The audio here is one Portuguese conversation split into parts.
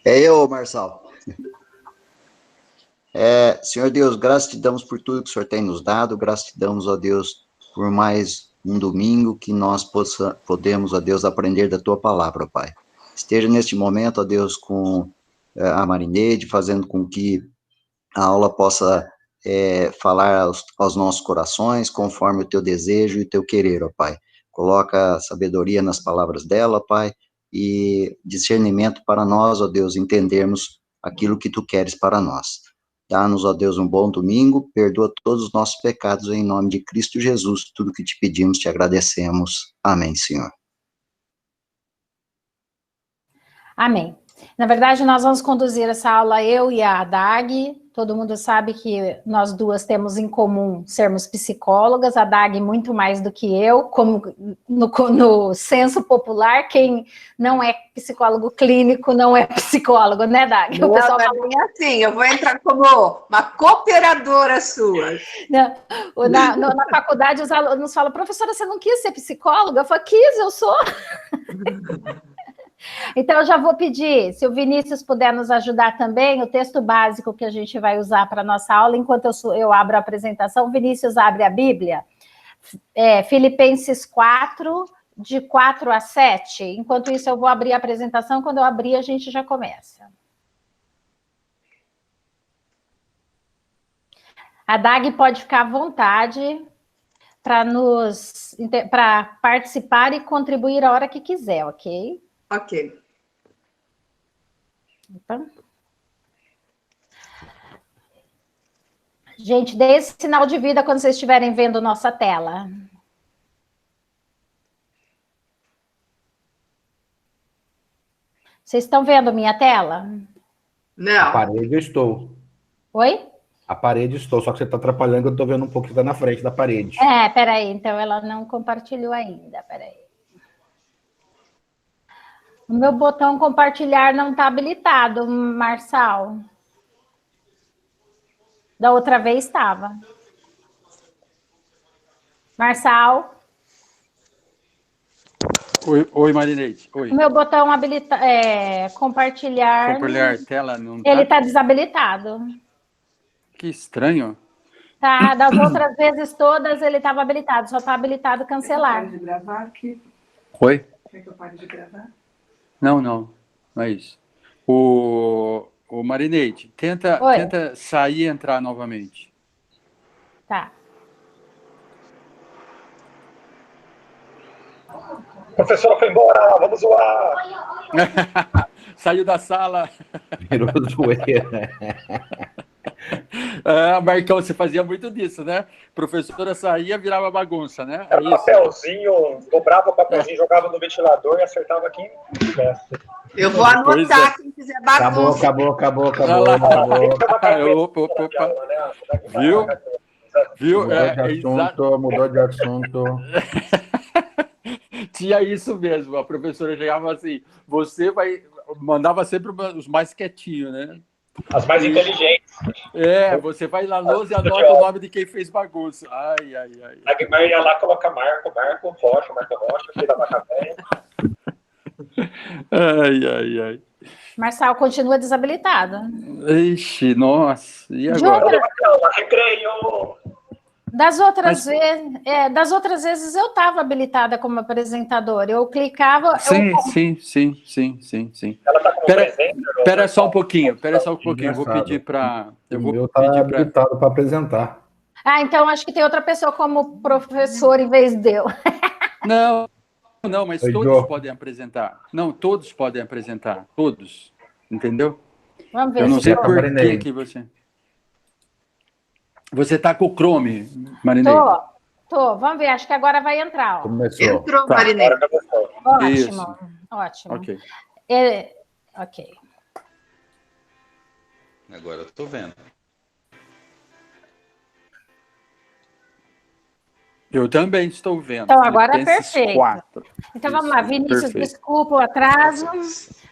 É eu, Marçal. Senhor Deus, graças te damos por tudo que o Senhor tem nos dado, graças te damos, ó Deus, por mais um domingo que nós podemos, ó Deus, aprender da tua palavra, ó Pai. Esteja neste momento, ó Deus, com a Marineide, fazendo com que a aula possa falar aos nossos corações, conforme o teu desejo e o teu querer, ó Pai. Coloca sabedoria nas palavras dela, Pai, e discernimento para nós, ó Deus, entendermos aquilo que tu queres para nós. Dá-nos, ó Deus, um bom domingo, perdoa todos os nossos pecados, em nome de Cristo Jesus, tudo que te pedimos, te agradecemos. Amém, Senhor. Amém. Na verdade, nós vamos conduzir essa aula, eu e a Dag. Todo mundo sabe que nós duas temos em comum sermos psicólogas, a Dag muito mais do que eu, como no senso popular, quem não é psicólogo clínico não é psicólogo, né, Dag? Não, o pessoal fala assim, eu vou entrar como uma cooperadora sua. Na faculdade, os alunos falam, professora, você não quis ser psicóloga? Eu falo, quis, eu sou. Então, eu já vou pedir, se o Vinícius puder nos ajudar também, o texto básico que a gente vai usar para a nossa aula, enquanto eu abro a apresentação, o Vinícius abre a Bíblia, Filipenses 4, de 4 a 7. Enquanto isso, eu vou abrir a apresentação, quando eu abrir, a gente já começa. A Dag pode ficar à vontade para participar e contribuir a hora que quiser, ok? Ok. Opa. Gente, dê esse sinal de vida quando vocês estiverem vendo nossa tela. Vocês estão vendo minha tela? Não. A parede eu estou. Oi? A parede estou, só que você está atrapalhando, eu estou vendo um pouco que está na frente da parede. Peraí, então ela não compartilhou ainda, peraí. O meu botão compartilhar não está habilitado, Marçal. Da outra vez estava. Marçal. Oi, Marineide. Oi. O meu botão compartilhar. Compartilhar tela não tá? Ele está desabilitado. Que estranho. Tá, das outras vezes todas ele estava habilitado, só está habilitado cancelar. Quer que eu pare de gravar aqui? Oi? Quer que eu pare de gravar? Não é isso. O Marineide, tenta sair e entrar novamente. Tá. A professora foi embora, vamos zoar. Saiu da sala. Virou zoeira. Marcão, você fazia muito disso, né? Professora saía, virava bagunça, né? Era papelzinho, dobrava o papelzinho, jogava no ventilador e acertava quem tivesse. Eu vou anotar quem fizer bagunça. Acabou. Opa. Viu? Mudou de assunto. Tinha isso mesmo, a professora chegava assim, mandava sempre os mais quietinhos, né? As mais inteligentes. Você vai lá e anota o nome de quem fez bagunça. Ai. A Guimar ia lá, coloca Marco Rocha, filho da vaca velha. Ai. Marçal continua desabilitado. Ixi, nossa. E agora? Recreio! Das outras vezes eu estava habilitada como apresentadora. Eu clicava. Sim. Ela tá como presente? Espera só um pouquinho. Eu vou pedir para. habilitado para apresentar. Então acho que tem outra pessoa como professor em vez de eu. Não, mas todos podem apresentar. Não, todos podem apresentar. Todos. Entendeu? Vamos ver. Eu não sei por que você. Você está com o Chrome, Marineide? Tô. Vamos ver, acho que agora vai entrar. Ó. Começou. Entrou, Marineide. Ótimo. Ok. Ok. Agora eu estou vendo. Eu também estou vendo. Então, agora é perfeito. 4. Então, vamos lá. Vinícius, perfeito. Desculpa o atraso.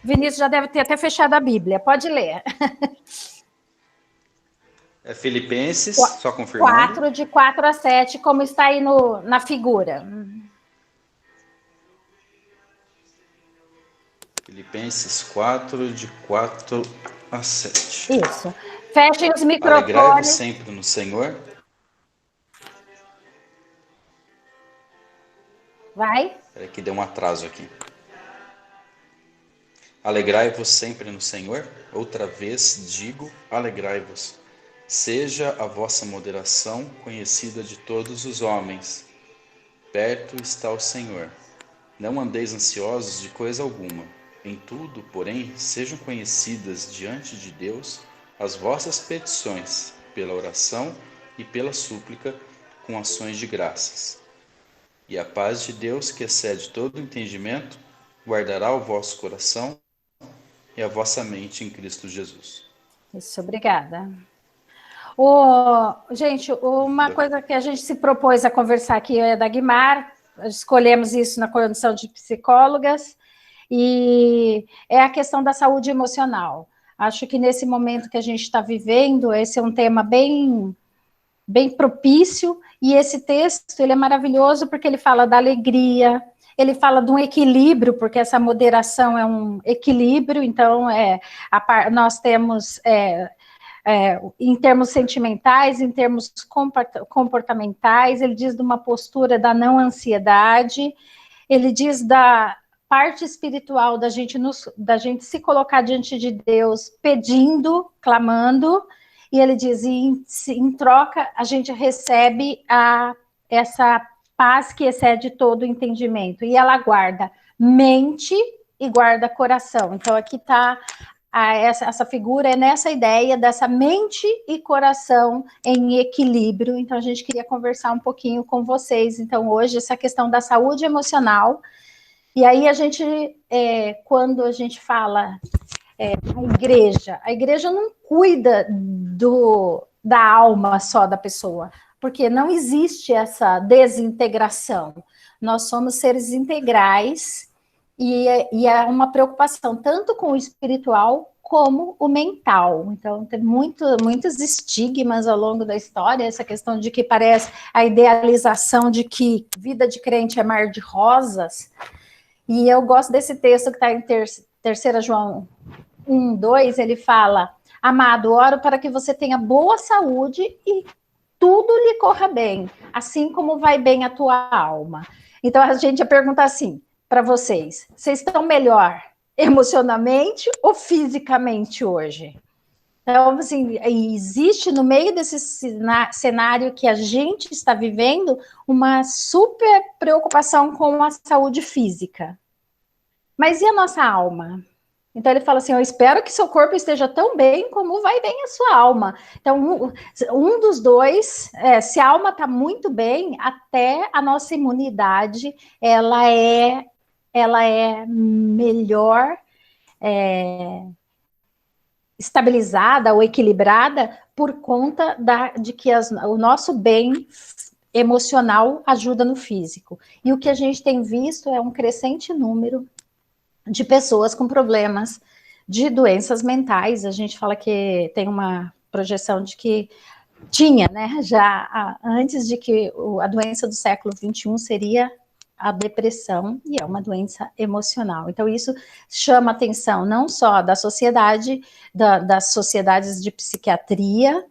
Vinícius já deve ter até fechado a Bíblia. Pode ler. É Filipenses, só confirmando. 4, de 4 a 7, como está aí na figura. Filipenses 4, de 4 a 7. Isso. Fechem os Alegrai-vos microfones. sempre no Senhor. Vai. Espera que deu um atraso aqui. Alegrai-vos sempre no Senhor. Outra vez digo, alegrai-vos. Seja a vossa moderação conhecida de todos os homens. Perto está o Senhor. Não andeis ansiosos de coisa alguma. Em tudo, porém, sejam conhecidas diante de Deus as vossas petições, pela oração e pela súplica, com ações de graças. E a paz de Deus, que excede todo entendimento, guardará o vosso coração e a vossa mente em Cristo Jesus. Isso, obrigada. Gente, uma coisa que a gente se propôs a conversar aqui é da Guimar, escolhemos isso na condição de psicólogas, e é a questão da saúde emocional. Acho que nesse momento que a gente está vivendo, esse é um tema bem propício, e esse texto ele é maravilhoso porque ele fala da alegria, ele fala de um equilíbrio, porque essa moderação é um equilíbrio, então nós temos... em termos sentimentais, em termos comportamentais, ele diz de uma postura da não ansiedade, ele diz da parte espiritual da gente se colocar diante de Deus pedindo, clamando, e ele diz, em troca, a gente recebe essa paz que excede todo o entendimento, e ela guarda mente e guarda coração. Então aqui está essa figura, é nessa ideia dessa mente e coração em equilíbrio. Então a gente queria conversar um pouquinho com vocês, então hoje, essa questão da saúde emocional. E aí quando a gente fala a igreja não cuida da alma só da pessoa, porque não existe essa desintegração. Nós somos seres integrais, e é uma preocupação tanto com o espiritual como o mental. Então, tem muitos estigmas ao longo da história, essa questão de que parece a idealização de que vida de crente é mar de rosas. E eu gosto desse texto que está em 3 João 1:2, ele fala: amado, oro para que você tenha boa saúde e tudo lhe corra bem, assim como vai bem a tua alma. Então, a gente ia perguntar assim para vocês estão melhor emocionalmente ou fisicamente hoje? Então, assim, existe no meio desse cenário que a gente está vivendo uma super preocupação com a saúde física. Mas e a nossa alma? Então ele fala assim, eu espero que seu corpo esteja tão bem como vai bem a sua alma. Então, um dos dois, se a alma está muito bem, até a nossa imunidade, ela é melhor estabilizada ou equilibrada por conta de que o nosso bem emocional ajuda no físico. E o que a gente tem visto é um crescente número de pessoas com problemas de doenças mentais. A gente fala que tem uma projeção de que tinha, né, já antes de que a doença do século XXI seria a depressão, e é uma doença emocional. Então, isso chama atenção não só da sociedade, das sociedades de psiquiatria,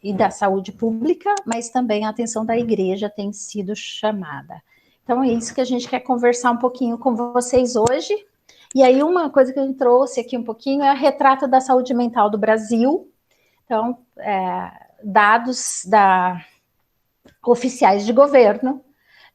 e da saúde pública, mas também a atenção da igreja tem sido chamada. Então, é isso que a gente quer conversar um pouquinho com vocês hoje. E aí, uma coisa que a gente trouxe aqui um pouquinho é o retrato da saúde mental do Brasil. Então, dados oficiais de governo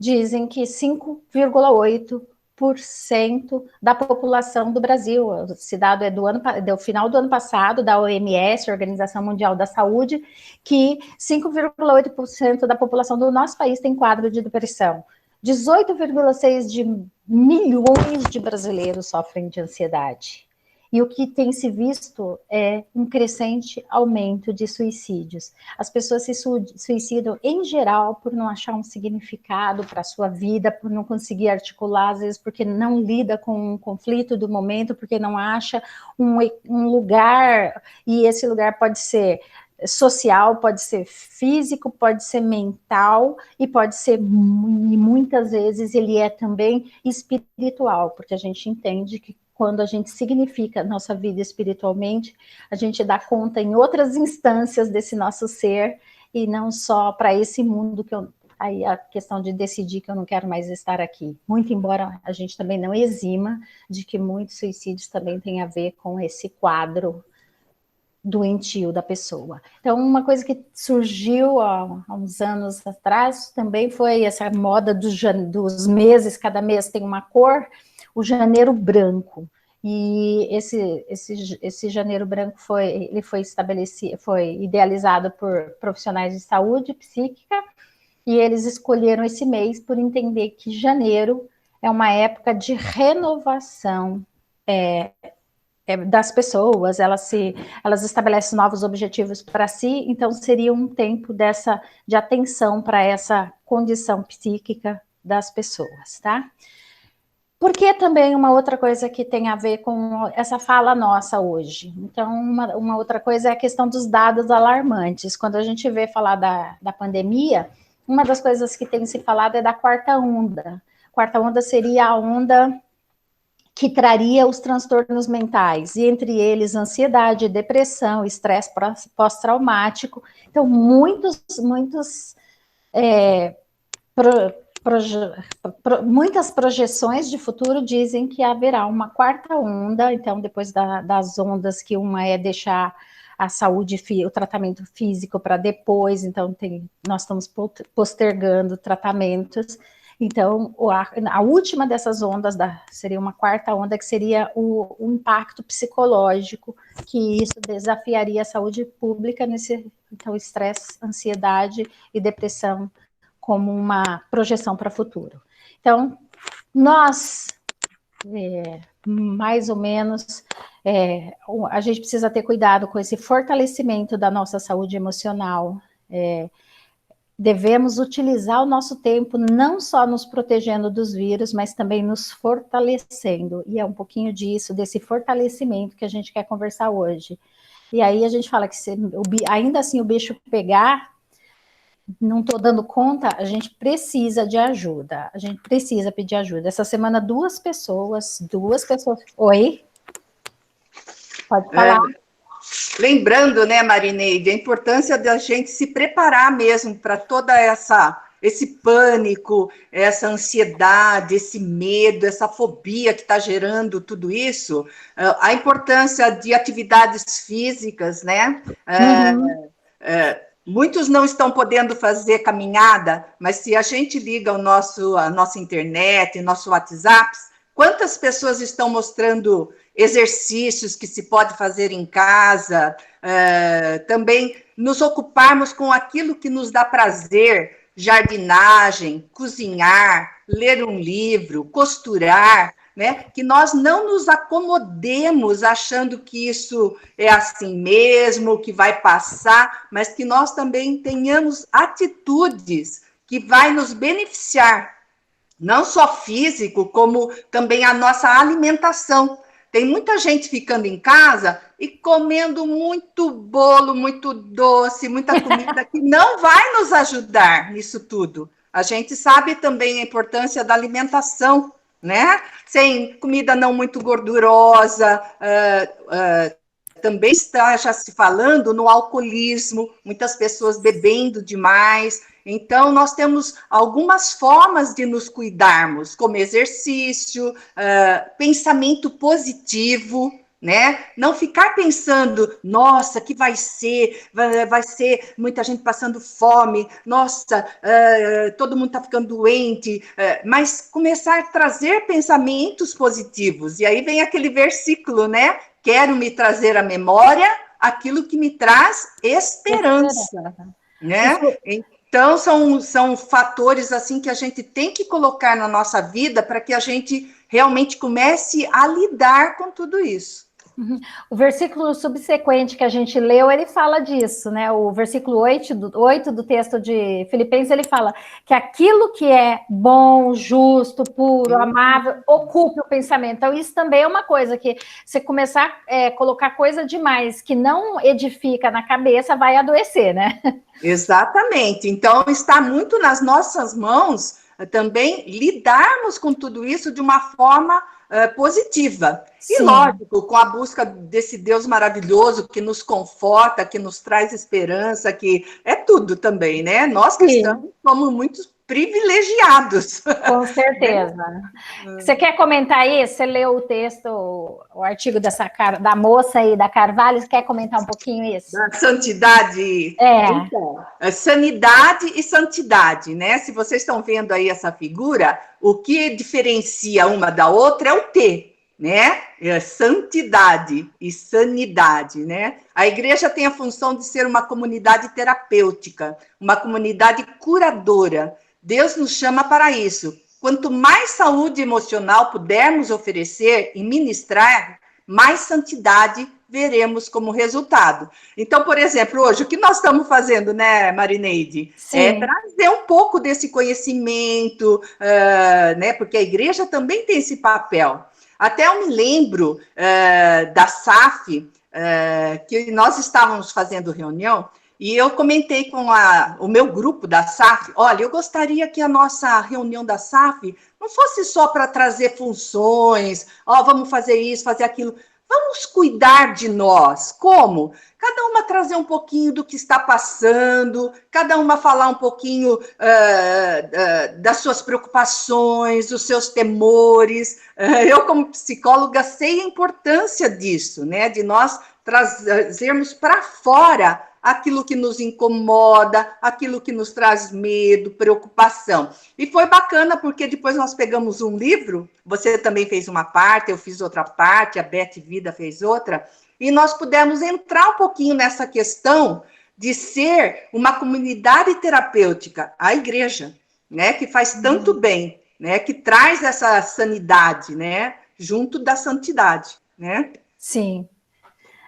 dizem que 5,8% da população do Brasil, esse dado é do final do ano passado, da OMS, Organização Mundial da Saúde, que 5,8% da população do nosso país tem quadro de depressão. 18,6 milhões de brasileiros sofrem de ansiedade. E o que tem se visto é um crescente aumento de suicídios. As pessoas se suicidam, em geral, por não achar um significado para a sua vida, por não conseguir articular, às vezes porque não lida com um conflito do momento, porque não acha um lugar, e esse lugar pode ser social, pode ser físico, pode ser mental, e pode ser, e muitas vezes, ele é também espiritual, porque a gente entende que quando a gente significa nossa vida espiritualmente, a gente dá conta em outras instâncias desse nosso ser, e não só para esse mundo que aí a questão de decidir que eu não quero mais estar aqui. Muito embora a gente também não exima de que muitos suicídios também têm a ver com esse quadro doentio da pessoa. Então, uma coisa que surgiu há uns anos atrás também foi essa moda dos meses, cada mês tem uma cor, o janeiro branco. E esse janeiro branco foi estabelecido, foi idealizado por profissionais de saúde psíquica, e eles escolheram esse mês por entender que janeiro é uma época de renovação das pessoas, elas estabelecem novos objetivos para si, então seria um tempo de atenção para essa condição psíquica das pessoas, tá? Porque também uma outra coisa que tem a ver com essa fala nossa hoje. Então, uma outra coisa é a questão dos dados alarmantes. Quando a gente vê falar da pandemia, uma das coisas que tem se falado é da quarta onda. A quarta onda seria a onda que traria os transtornos mentais, e entre eles ansiedade, depressão, estresse pós-traumático. Então, muitas projeções de futuro dizem que haverá uma quarta onda, então, depois das ondas, que uma é deixar a saúde, o tratamento físico para depois, então nós estamos postergando tratamentos. Então, a última dessas ondas seria uma quarta onda, que seria o impacto psicológico, que isso desafiaria a saúde pública, então, estresse, ansiedade e depressão como uma projeção para o futuro. Então, nós, mais ou menos, a gente precisa ter cuidado com esse fortalecimento da nossa saúde emocional. Devemos utilizar o nosso tempo não só nos protegendo dos vírus, mas também nos fortalecendo. E é um pouquinho desse fortalecimento que a gente quer conversar hoje. E aí a gente fala que ainda assim o bicho pegar, não estou dando conta, a gente precisa de ajuda. A gente precisa pedir ajuda. Essa semana duas pessoas... Oi? Pode falar. Lembrando, né, Marineide, a importância da gente se preparar mesmo para toda esse pânico, essa ansiedade, esse medo, essa fobia que está gerando tudo isso, a importância de atividades físicas, né? Muitos não estão podendo fazer caminhada, mas se a gente liga a nossa internet, nosso WhatsApp, quantas pessoas estão mostrando exercícios que se pode fazer em casa, também nos ocuparmos com aquilo que nos dá prazer, jardinagem, cozinhar, ler um livro, costurar, né? Que nós não nos acomodemos achando que isso é assim mesmo, que vai passar, mas que nós também tenhamos atitudes que vai nos beneficiar, não só físico, como também a nossa alimentação. Tem muita gente ficando em casa e comendo muito bolo, muito doce, muita comida que não vai nos ajudar nisso tudo. A gente sabe também a importância da alimentação, né? Sem comida não muito gordurosa, também está já se falando no alcoolismo, muitas pessoas bebendo demais. Então, nós temos algumas formas de nos cuidarmos, como exercício, pensamento positivo, né? Não ficar pensando, nossa, que vai ser muita gente passando fome, nossa, todo mundo está ficando doente, mas começar a trazer pensamentos positivos. E aí vem aquele versículo, né? Quero me trazer à memória aquilo que me traz esperança, né? Então, são fatores assim que a gente tem que colocar na nossa vida para que a gente realmente comece a lidar com tudo isso. O versículo subsequente que a gente leu, ele fala disso, né? O versículo 8 do texto de Filipenses, ele fala que aquilo que é bom, justo, puro, amável, ocupe o pensamento. Então, isso também é uma coisa que você começar a colocar coisa demais que não edifica na cabeça, vai adoecer, né? Exatamente. Então, está muito nas nossas mãos também lidarmos com tudo isso de uma forma positiva. Sim. E, lógico, com a busca desse Deus maravilhoso que nos conforta, que nos traz esperança, que é tudo também, né? Nós cristãos somos muito privilegiados. Com certeza. Você quer comentar isso? Você leu o texto, o artigo da moça aí, da Carvalho, você quer comentar um pouquinho isso? Da santidade. Então, sanidade e santidade, né? Se vocês estão vendo aí essa figura, o que diferencia uma da outra é o T, né? É santidade e sanidade, né? A igreja tem a função de ser uma comunidade terapêutica, uma comunidade curadora. Deus nos chama para isso. Quanto mais saúde emocional pudermos oferecer e ministrar, mais santidade veremos como resultado. Então, por exemplo, hoje, o que nós estamos fazendo, né, Marineide? Sim. É trazer um pouco desse conhecimento, né, porque a igreja também tem esse papel. Até eu me lembro da SAF, que nós estávamos fazendo reunião, e eu comentei com o meu grupo da SAF, olha, eu gostaria que a nossa reunião da SAF não fosse só para trazer funções, vamos fazer isso, fazer aquilo. Vamos cuidar de nós. Como? Cada uma trazer um pouquinho do que está passando, cada uma falar um pouquinho das suas preocupações, dos seus temores. Eu, como psicóloga, sei a importância disso, né? De nós trazermos para fora aquilo que nos incomoda, aquilo que nos traz medo, preocupação. E foi bacana, porque depois nós pegamos um livro, você também fez uma parte, eu fiz outra parte, a Beth Vida fez outra, e nós pudemos entrar um pouquinho nessa questão de ser uma comunidade terapêutica, a igreja, né, que faz tanto bem, né, que traz essa sanidade, né, junto da santidade, né? Sim.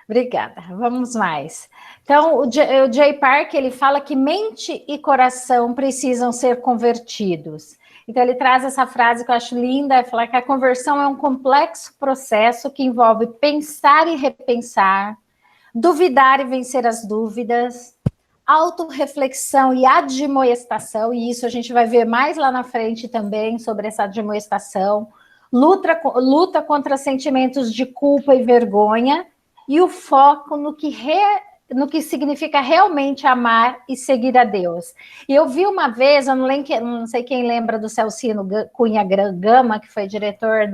Obrigada. Vamos mais. Então, o Jay Park, ele fala que mente e coração precisam ser convertidos. Então, ele traz essa frase que eu acho linda, é falar que a conversão é um complexo processo que envolve pensar e repensar, duvidar e vencer as dúvidas, autorreflexão e admoestação, e isso a gente vai ver mais lá na frente também, sobre essa admoestação, luta contra sentimentos de culpa e vergonha, e o foco no que significa realmente amar e seguir a Deus. E eu vi uma vez, eu não sei quem lembra do Celcino Cunha Gama, que foi diretor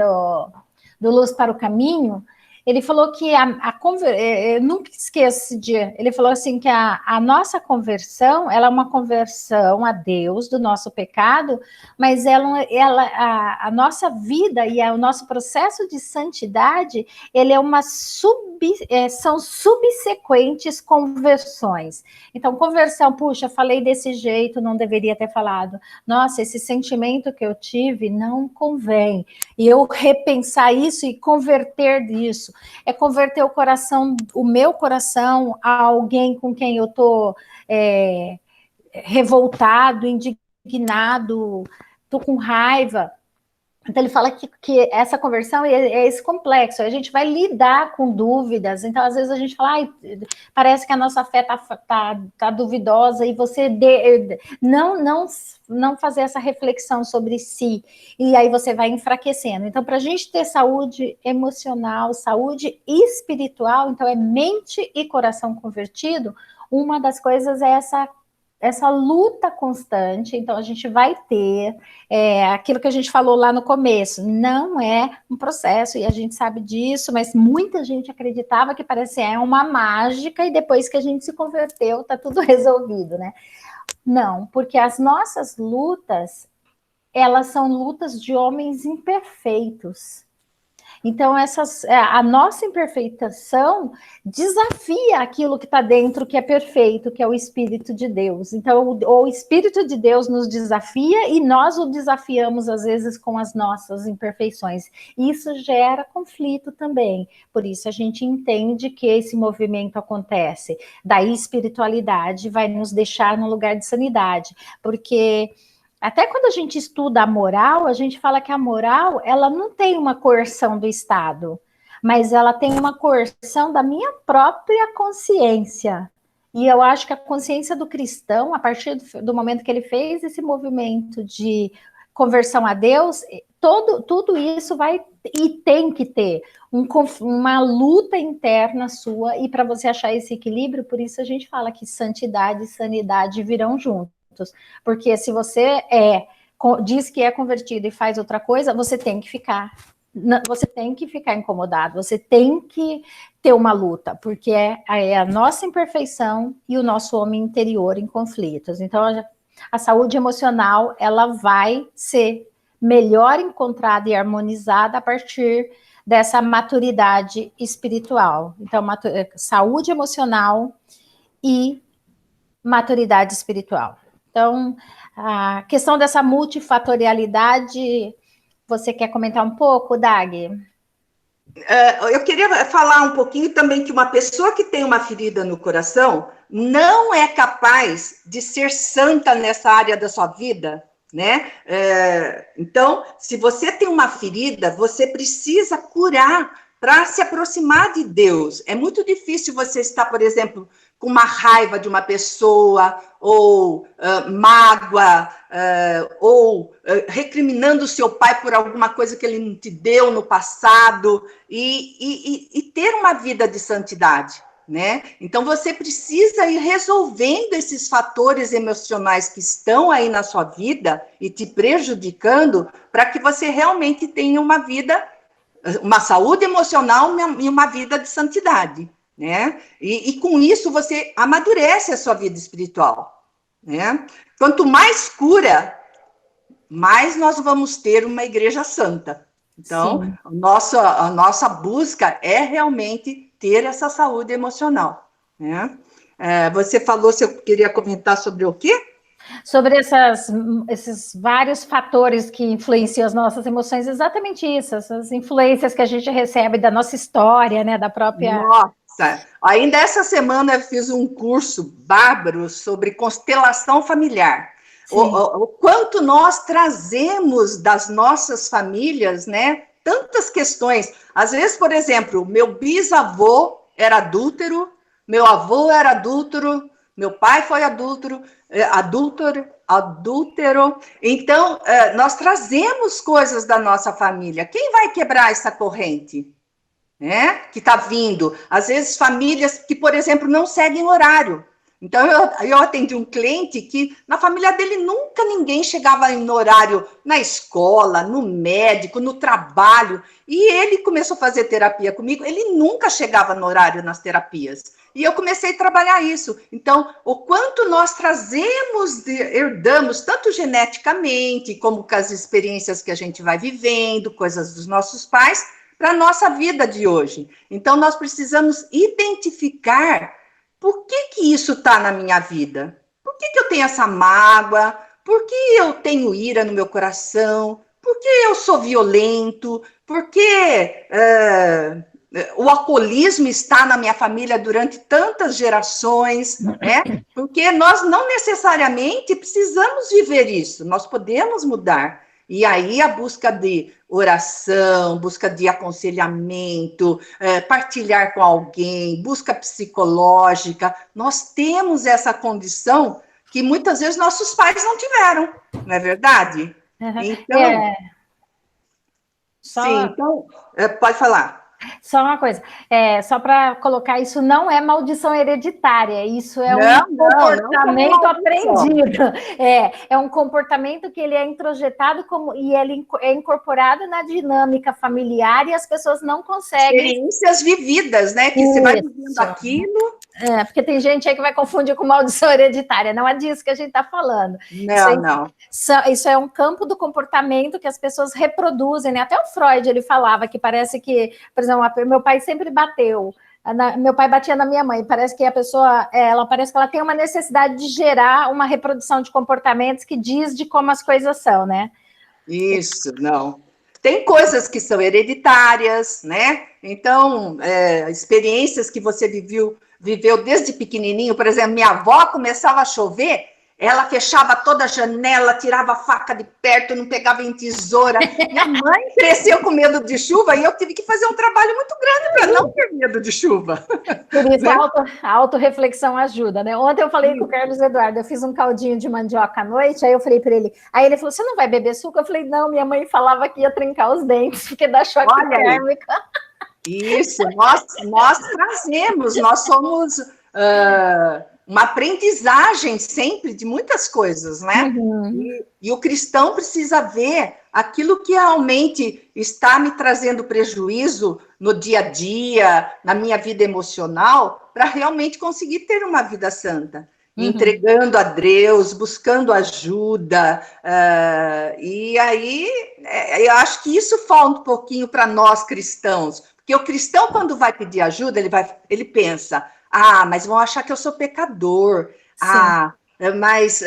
do Luz para o Caminho, ele falou que eu nunca esqueço esse dia, ele falou assim que a nossa conversão, ela é uma conversão a Deus do nosso pecado, mas a nossa vida e o nosso processo de santidade, ele é são subsequentes conversões. Então, conversão, puxa, falei desse jeito, não deveria ter falado. Nossa, esse sentimento que eu tive não convém. E eu repensar isso e converter disso. É converter o meu coração a alguém com quem eu estou revoltado, indignado, estou com raiva. Então, ele fala que essa conversão é esse complexo, a gente vai lidar com dúvidas, então, às vezes, a gente fala, parece que a nossa fé tá duvidosa, e você não fazer essa reflexão sobre si, e aí você vai enfraquecendo. Então, para a gente ter saúde emocional, saúde espiritual, então, é mente e coração convertido, uma das coisas é essa luta constante. Então a gente vai ter aquilo que a gente falou lá no começo, não é um processo, e a gente sabe disso, mas muita gente acreditava que parecia uma mágica, e depois que a gente se converteu, tá tudo resolvido, né? Não, porque as nossas lutas, elas são lutas de homens imperfeitos. Então, a nossa imperfeição desafia aquilo que está dentro, que é perfeito, que é o Espírito de Deus. Então, o Espírito de Deus nos desafia e nós o desafiamos, às vezes, com as nossas imperfeições. E isso gera conflito também. Por isso, a gente entende que esse movimento acontece. Daí, espiritualidade vai nos deixar no lugar de sanidade. Porque até quando a gente estuda a moral, a gente fala que a moral, ela não tem uma coerção do Estado, mas ela tem uma coerção da minha própria consciência. E eu acho que a consciência do cristão, a partir do momento que ele fez esse movimento de conversão a Deus, tudo isso vai E tem que ter uma luta interna sua, e para você achar esse equilíbrio, por isso a gente fala que santidade e sanidade virão juntos. Porque se você diz que é convertido e faz outra coisa, você tem que ficar incomodado, você tem que ter uma luta, porque é a nossa imperfeição e o nosso homem interior em conflitos. Então, a saúde emocional, ela vai ser melhor encontrada e harmonizada a partir dessa maturidade espiritual. Então, saúde emocional e maturidade espiritual. Então, a questão dessa multifatorialidade, você quer comentar um pouco, Dag? Eu queria falar um pouquinho também que uma pessoa que tem uma ferida no coração não é capaz de ser santa nessa área da sua vida, né? Então, se você tem uma ferida, você precisa curar para se aproximar de Deus. É muito difícil você estar, por exemplo, com uma raiva de uma pessoa, ou mágoa, ou recriminando seu pai por alguma coisa que ele não te deu no passado, e ter uma vida de santidade, né? Então, você precisa ir resolvendo esses fatores emocionais que estão aí na sua vida e te prejudicando, para que você realmente tenha uma vida, uma saúde emocional e uma vida de santidade, né? E com isso você amadurece a sua vida espiritual, né? Quanto mais cura, mais nós vamos ter uma igreja santa. Então, a nossa busca é realmente ter essa saúde emocional, né? Você falou, se eu queria comentar sobre o quê? Sobre esses vários fatores que influenciam as nossas emoções, exatamente isso, essas influências que a gente recebe da nossa história, né, da própria... Nossa, ainda essa semana eu fiz um curso bárbaro sobre constelação familiar. O quanto nós trazemos das nossas famílias, né, tantas questões. Às vezes, por exemplo, meu bisavô era adúltero, meu avô era adúltero, meu pai foi adúltero. Então, nós trazemos coisas da nossa família. Quem vai quebrar essa corrente, né, que está vindo? Às vezes, famílias que, por exemplo, não seguem horário. Então, eu atendi um cliente que, na família dele, nunca ninguém chegava no horário na escola, no médico, no trabalho. E ele começou a fazer terapia comigo, ele nunca chegava no horário nas terapias. E eu comecei a trabalhar isso. Então, o quanto nós trazemos, herdamos, tanto geneticamente, como com as experiências que a gente vai vivendo, coisas dos nossos pais, para a nossa vida de hoje. Então, nós precisamos identificar por que isso está na minha vida. Por que eu tenho essa mágoa? Por que eu tenho ira no meu coração? Por que eu sou violento? Por que... o alcoolismo está na minha família durante tantas gerações, né? Porque nós não necessariamente precisamos viver isso, nós podemos mudar. E aí a busca de oração, busca de aconselhamento, partilhar com alguém, busca psicológica, nós temos essa condição que muitas vezes nossos pais não tiveram, não é verdade? Então, sim, então, pode falar. Só uma coisa, só para colocar, isso não é maldição hereditária, isso é um comportamento aprendido. É um comportamento que ele é introjetado e ele é incorporado na dinâmica familiar e as pessoas não conseguem... Experiências vividas, né? Que você vai vivendo aquilo... porque tem gente aí que vai confundir com maldição hereditária, não é disso que a gente está falando. Isso é um campo do comportamento que as pessoas reproduzem, né? Até o Freud, ele falava que parece que, por exemplo, meu pai sempre bateu, meu pai batia na minha mãe, parece que a pessoa, parece que ela tem uma necessidade de gerar uma reprodução de comportamentos que diz de como as coisas são, né? Isso, não. Tem coisas que são hereditárias, né? Então, experiências que você viveu desde pequenininho, por exemplo, minha avó começava a chover, ela fechava toda a janela, tirava a faca de perto, não pegava em tesoura. Minha mãe cresceu com medo de chuva e eu tive que fazer um trabalho muito grande para não ter medo de chuva. Por isso, a autorreflexão ajuda, né? Ontem eu falei com o Carlos Eduardo, eu fiz um caldinho de mandioca à noite, aí eu falei para ele, aí ele falou, você não vai beber suco? Eu falei, não, minha mãe falava que ia trincar os dentes, porque dá choque térmico. Isso, nós trazemos, nós somos uma aprendizagem sempre de muitas coisas, né? Uhum. E o cristão precisa ver aquilo que realmente está me trazendo prejuízo no dia a dia, na minha vida emocional, para realmente conseguir ter uma vida santa. Entregando a Deus, buscando ajuda, e aí eu acho que isso falta um pouquinho para nós cristãos, porque o cristão, quando vai pedir ajuda, ele pensa, mas vão achar que eu sou pecador, mas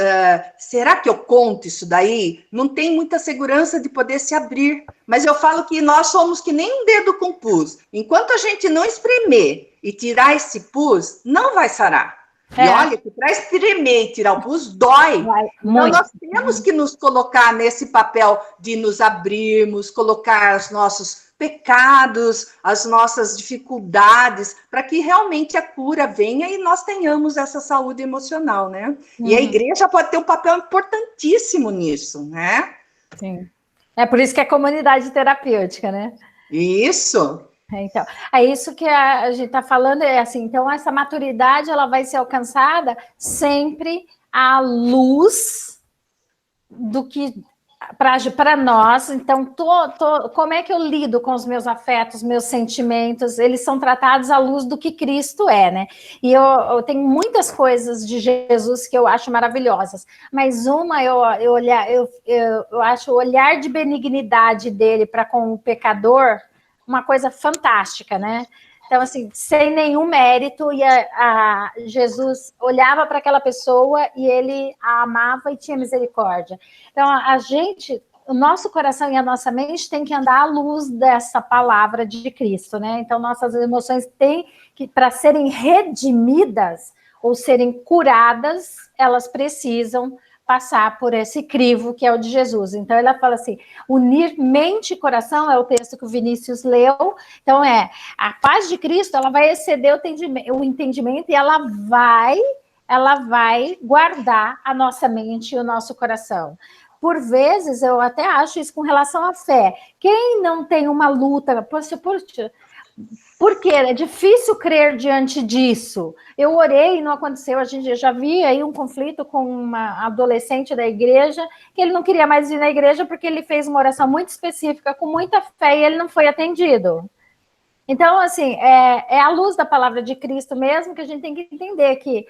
será que eu conto isso daí? Não tem muita segurança de poder se abrir, mas eu falo que nós somos que nem um dedo com pus, enquanto a gente não espremer e tirar esse pus, não vai sarar. E olha, que para espremer e tirar o pus dói. Então, nós temos que nos colocar nesse papel de nos abrirmos, colocar os nossos pecados, as nossas dificuldades, para que realmente a cura venha e nós tenhamos essa saúde emocional, né? E a igreja pode ter um papel importantíssimo nisso, né? Sim. É por isso que é comunidade terapêutica, né? Isso. Então, é isso que a gente está falando, é assim, então essa maturidade ela vai ser alcançada sempre à luz do que para nós, então como é que eu lido com os meus afetos, meus sentimentos, eles são tratados à luz do que Cristo é, né? E eu tenho muitas coisas de Jesus que eu acho maravilhosas, mas uma eu acho o olhar de benignidade dele para com o pecador uma coisa fantástica, né? Então, assim, sem nenhum mérito, e Jesus olhava para aquela pessoa e ele a amava e tinha misericórdia. Então, o nosso coração e a nossa mente tem que andar à luz dessa palavra de Cristo, né? Então, nossas emoções têm que, para serem redimidas ou serem curadas, elas precisam passar por esse crivo que é o de Jesus. Então, ela fala assim, unir mente e coração, é o texto que o Vinícius leu, então a paz de Cristo, ela vai exceder o entendimento e ela vai guardar a nossa mente e o nosso coração. Por vezes, eu até acho isso com relação à fé. Quem não tem uma luta, porque é difícil crer diante disso. Eu orei e não aconteceu. A gente já vi aí um conflito com uma adolescente da igreja, que ele não queria mais ir na igreja porque ele fez uma oração muito específica, com muita fé, e ele não foi atendido. Então, assim, é a luz da palavra de Cristo mesmo que a gente tem que entender que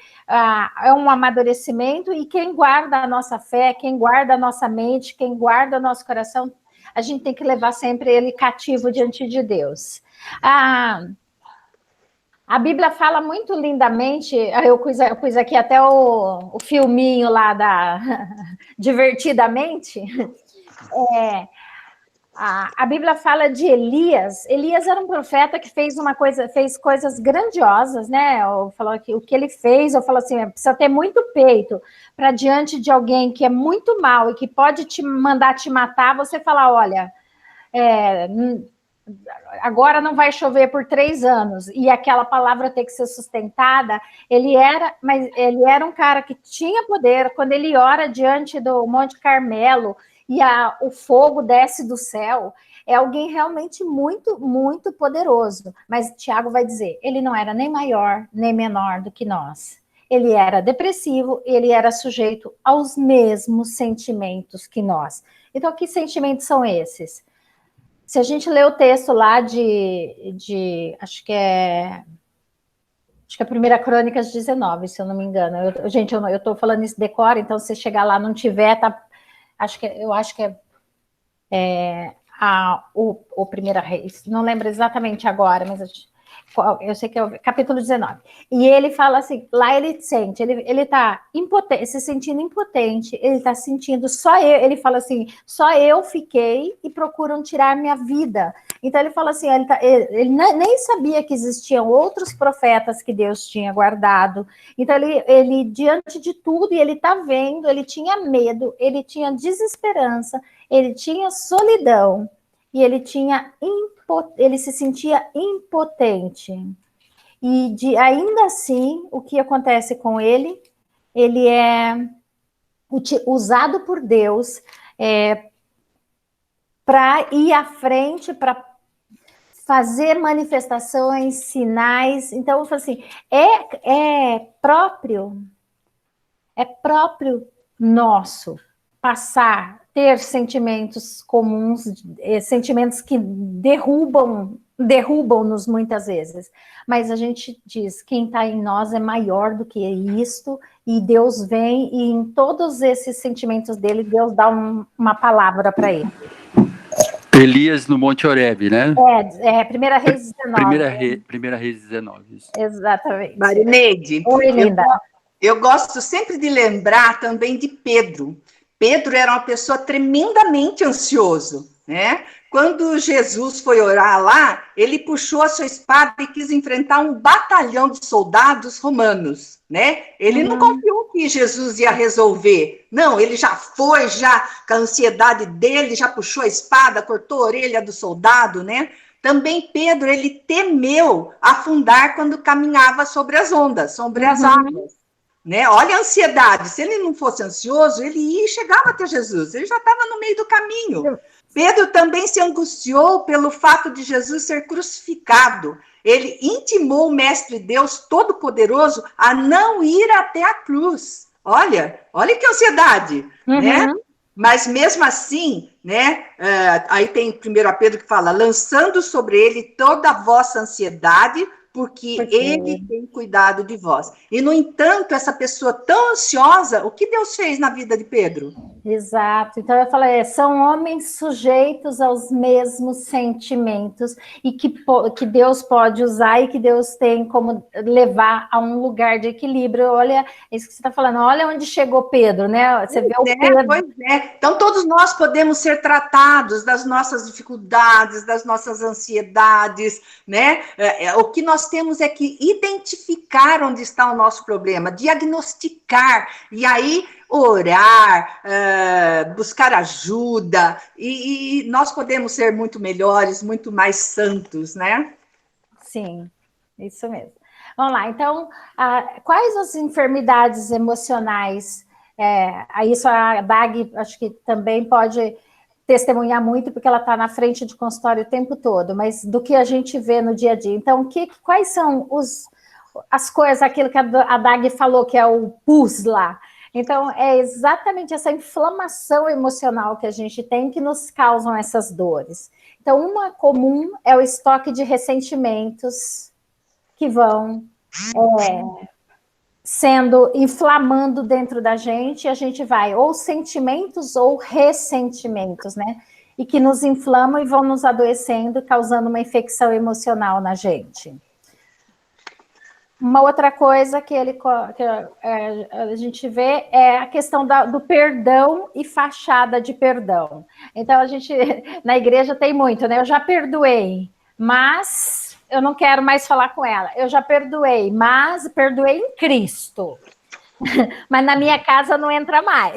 é um amadurecimento, e quem guarda a nossa fé, quem guarda a nossa mente, quem guarda o nosso coração, a gente tem que levar sempre ele cativo diante de Deus. A Bíblia fala muito lindamente, eu pus aqui até o filminho lá da Divertidamente, a Bíblia fala de Elias. Elias era um profeta que fez coisas grandiosas, né? O que ele fez, eu falo assim, precisa ter muito peito para diante de alguém que é muito mal e que pode te mandar te matar, você falar, olha, agora não vai chover por 3 anos, e aquela palavra ter que ser sustentada. Ele era um cara que tinha poder. Quando ele ora diante do Monte Carmelo e o fogo desce do céu, é alguém realmente muito, muito poderoso. Mas Tiago vai dizer, ele não era nem maior, nem menor do que nós. Ele era depressivo, ele era sujeito aos mesmos sentimentos que nós. Então, que sentimentos são esses? Se a gente lê o texto lá acho que é 1 Crônicas 19, se eu não me engano. Eu estou falando isso de cor, então se chegar lá não tiver, tá, eu acho que o 1 Reis, não lembro exatamente agora, mas Eu sei que é o capítulo 19. E ele fala assim, lá ele sente, ele tá impotente, se sentindo impotente, ele tá sentindo ele fala assim, só eu fiquei e procuram tirar minha vida. Então ele fala assim, ele nem sabia que existiam outros profetas que Deus tinha guardado. Então ele diante de tudo, e ele tá vendo, ele tinha medo, ele tinha desesperança, ele tinha solidão, e ele se sentia impotente. E ainda assim, o que acontece com ele? Ele é usado por Deus para ir à frente, para fazer manifestações, sinais. Então, assim, é próprio nosso passar, ter sentimentos comuns, sentimentos que derrubam-nos muitas vezes. Mas a gente diz, quem está em nós é maior do que isto, e Deus vem, e em todos esses sentimentos dele, Deus dá uma palavra para ele. Elias no Monte Horebe, né? 1 Reis 19. 1 Reis 19. Isso. Exatamente. Marineide, Oi, linda. Eu gosto sempre de lembrar também de Pedro. Pedro era uma pessoa tremendamente ansioso, né? Quando Jesus foi orar lá, ele puxou a sua espada e quis enfrentar um batalhão de soldados romanos, né? Ele não confiou que Jesus ia resolver. Não, ele já foi, com a ansiedade dele, já puxou a espada, cortou a orelha do soldado, né? Também Pedro, ele temeu afundar quando caminhava sobre as ondas, sobre as águas. Né? Olha a ansiedade, se ele não fosse ansioso, ele ia e chegava até Jesus, ele já estava no meio do caminho. Pedro também se angustiou pelo fato de Jesus ser crucificado. Ele intimou o Mestre Deus Todo-Poderoso a não ir até a cruz. Olha que ansiedade, né? Mas mesmo assim, né? Aí tem 1 Pedro que fala, lançando sobre ele toda a vossa ansiedade, porque ele tem cuidado de vós. E, no entanto, essa pessoa tão ansiosa, o que Deus fez na vida de Pedro? Exato. Então, eu falei, são homens sujeitos aos mesmos sentimentos e que Deus pode usar e que Deus tem como levar a um lugar de equilíbrio. Olha, isso que você está falando, olha onde chegou Pedro, né? Você vê o Pedro. Pois é. Então, todos nós podemos ser tratados das nossas dificuldades, das nossas ansiedades, né? O que nós temos é que identificar onde está o nosso problema, diagnosticar, e aí orar, buscar ajuda, e nós podemos ser muito melhores, muito mais santos, né? Sim, isso mesmo. Vamos lá, então, quais as enfermidades emocionais? Isso a Dag, acho que também pode testemunhar muito, porque ela está na frente de consultório o tempo todo, mas do que a gente vê no dia a dia. Então, quais são as coisas, aquilo que a Dag falou, que é o pus lá? Então, é exatamente essa inflamação emocional que a gente tem que nos causam essas dores. Então, uma comum é o estoque de ressentimentos que vão inflamando dentro da gente, e a gente vai ou sentimentos ou ressentimentos, né? E que nos inflamam e vão nos adoecendo, causando uma infecção emocional na gente. Uma outra coisa que a gente vê é a questão do perdão e fachada de perdão. Então, a gente, na igreja tem muito, né? Eu já perdoei, mas eu não quero mais falar com ela. Eu já perdoei, mas perdoei em Cristo. Mas na minha casa não entra mais.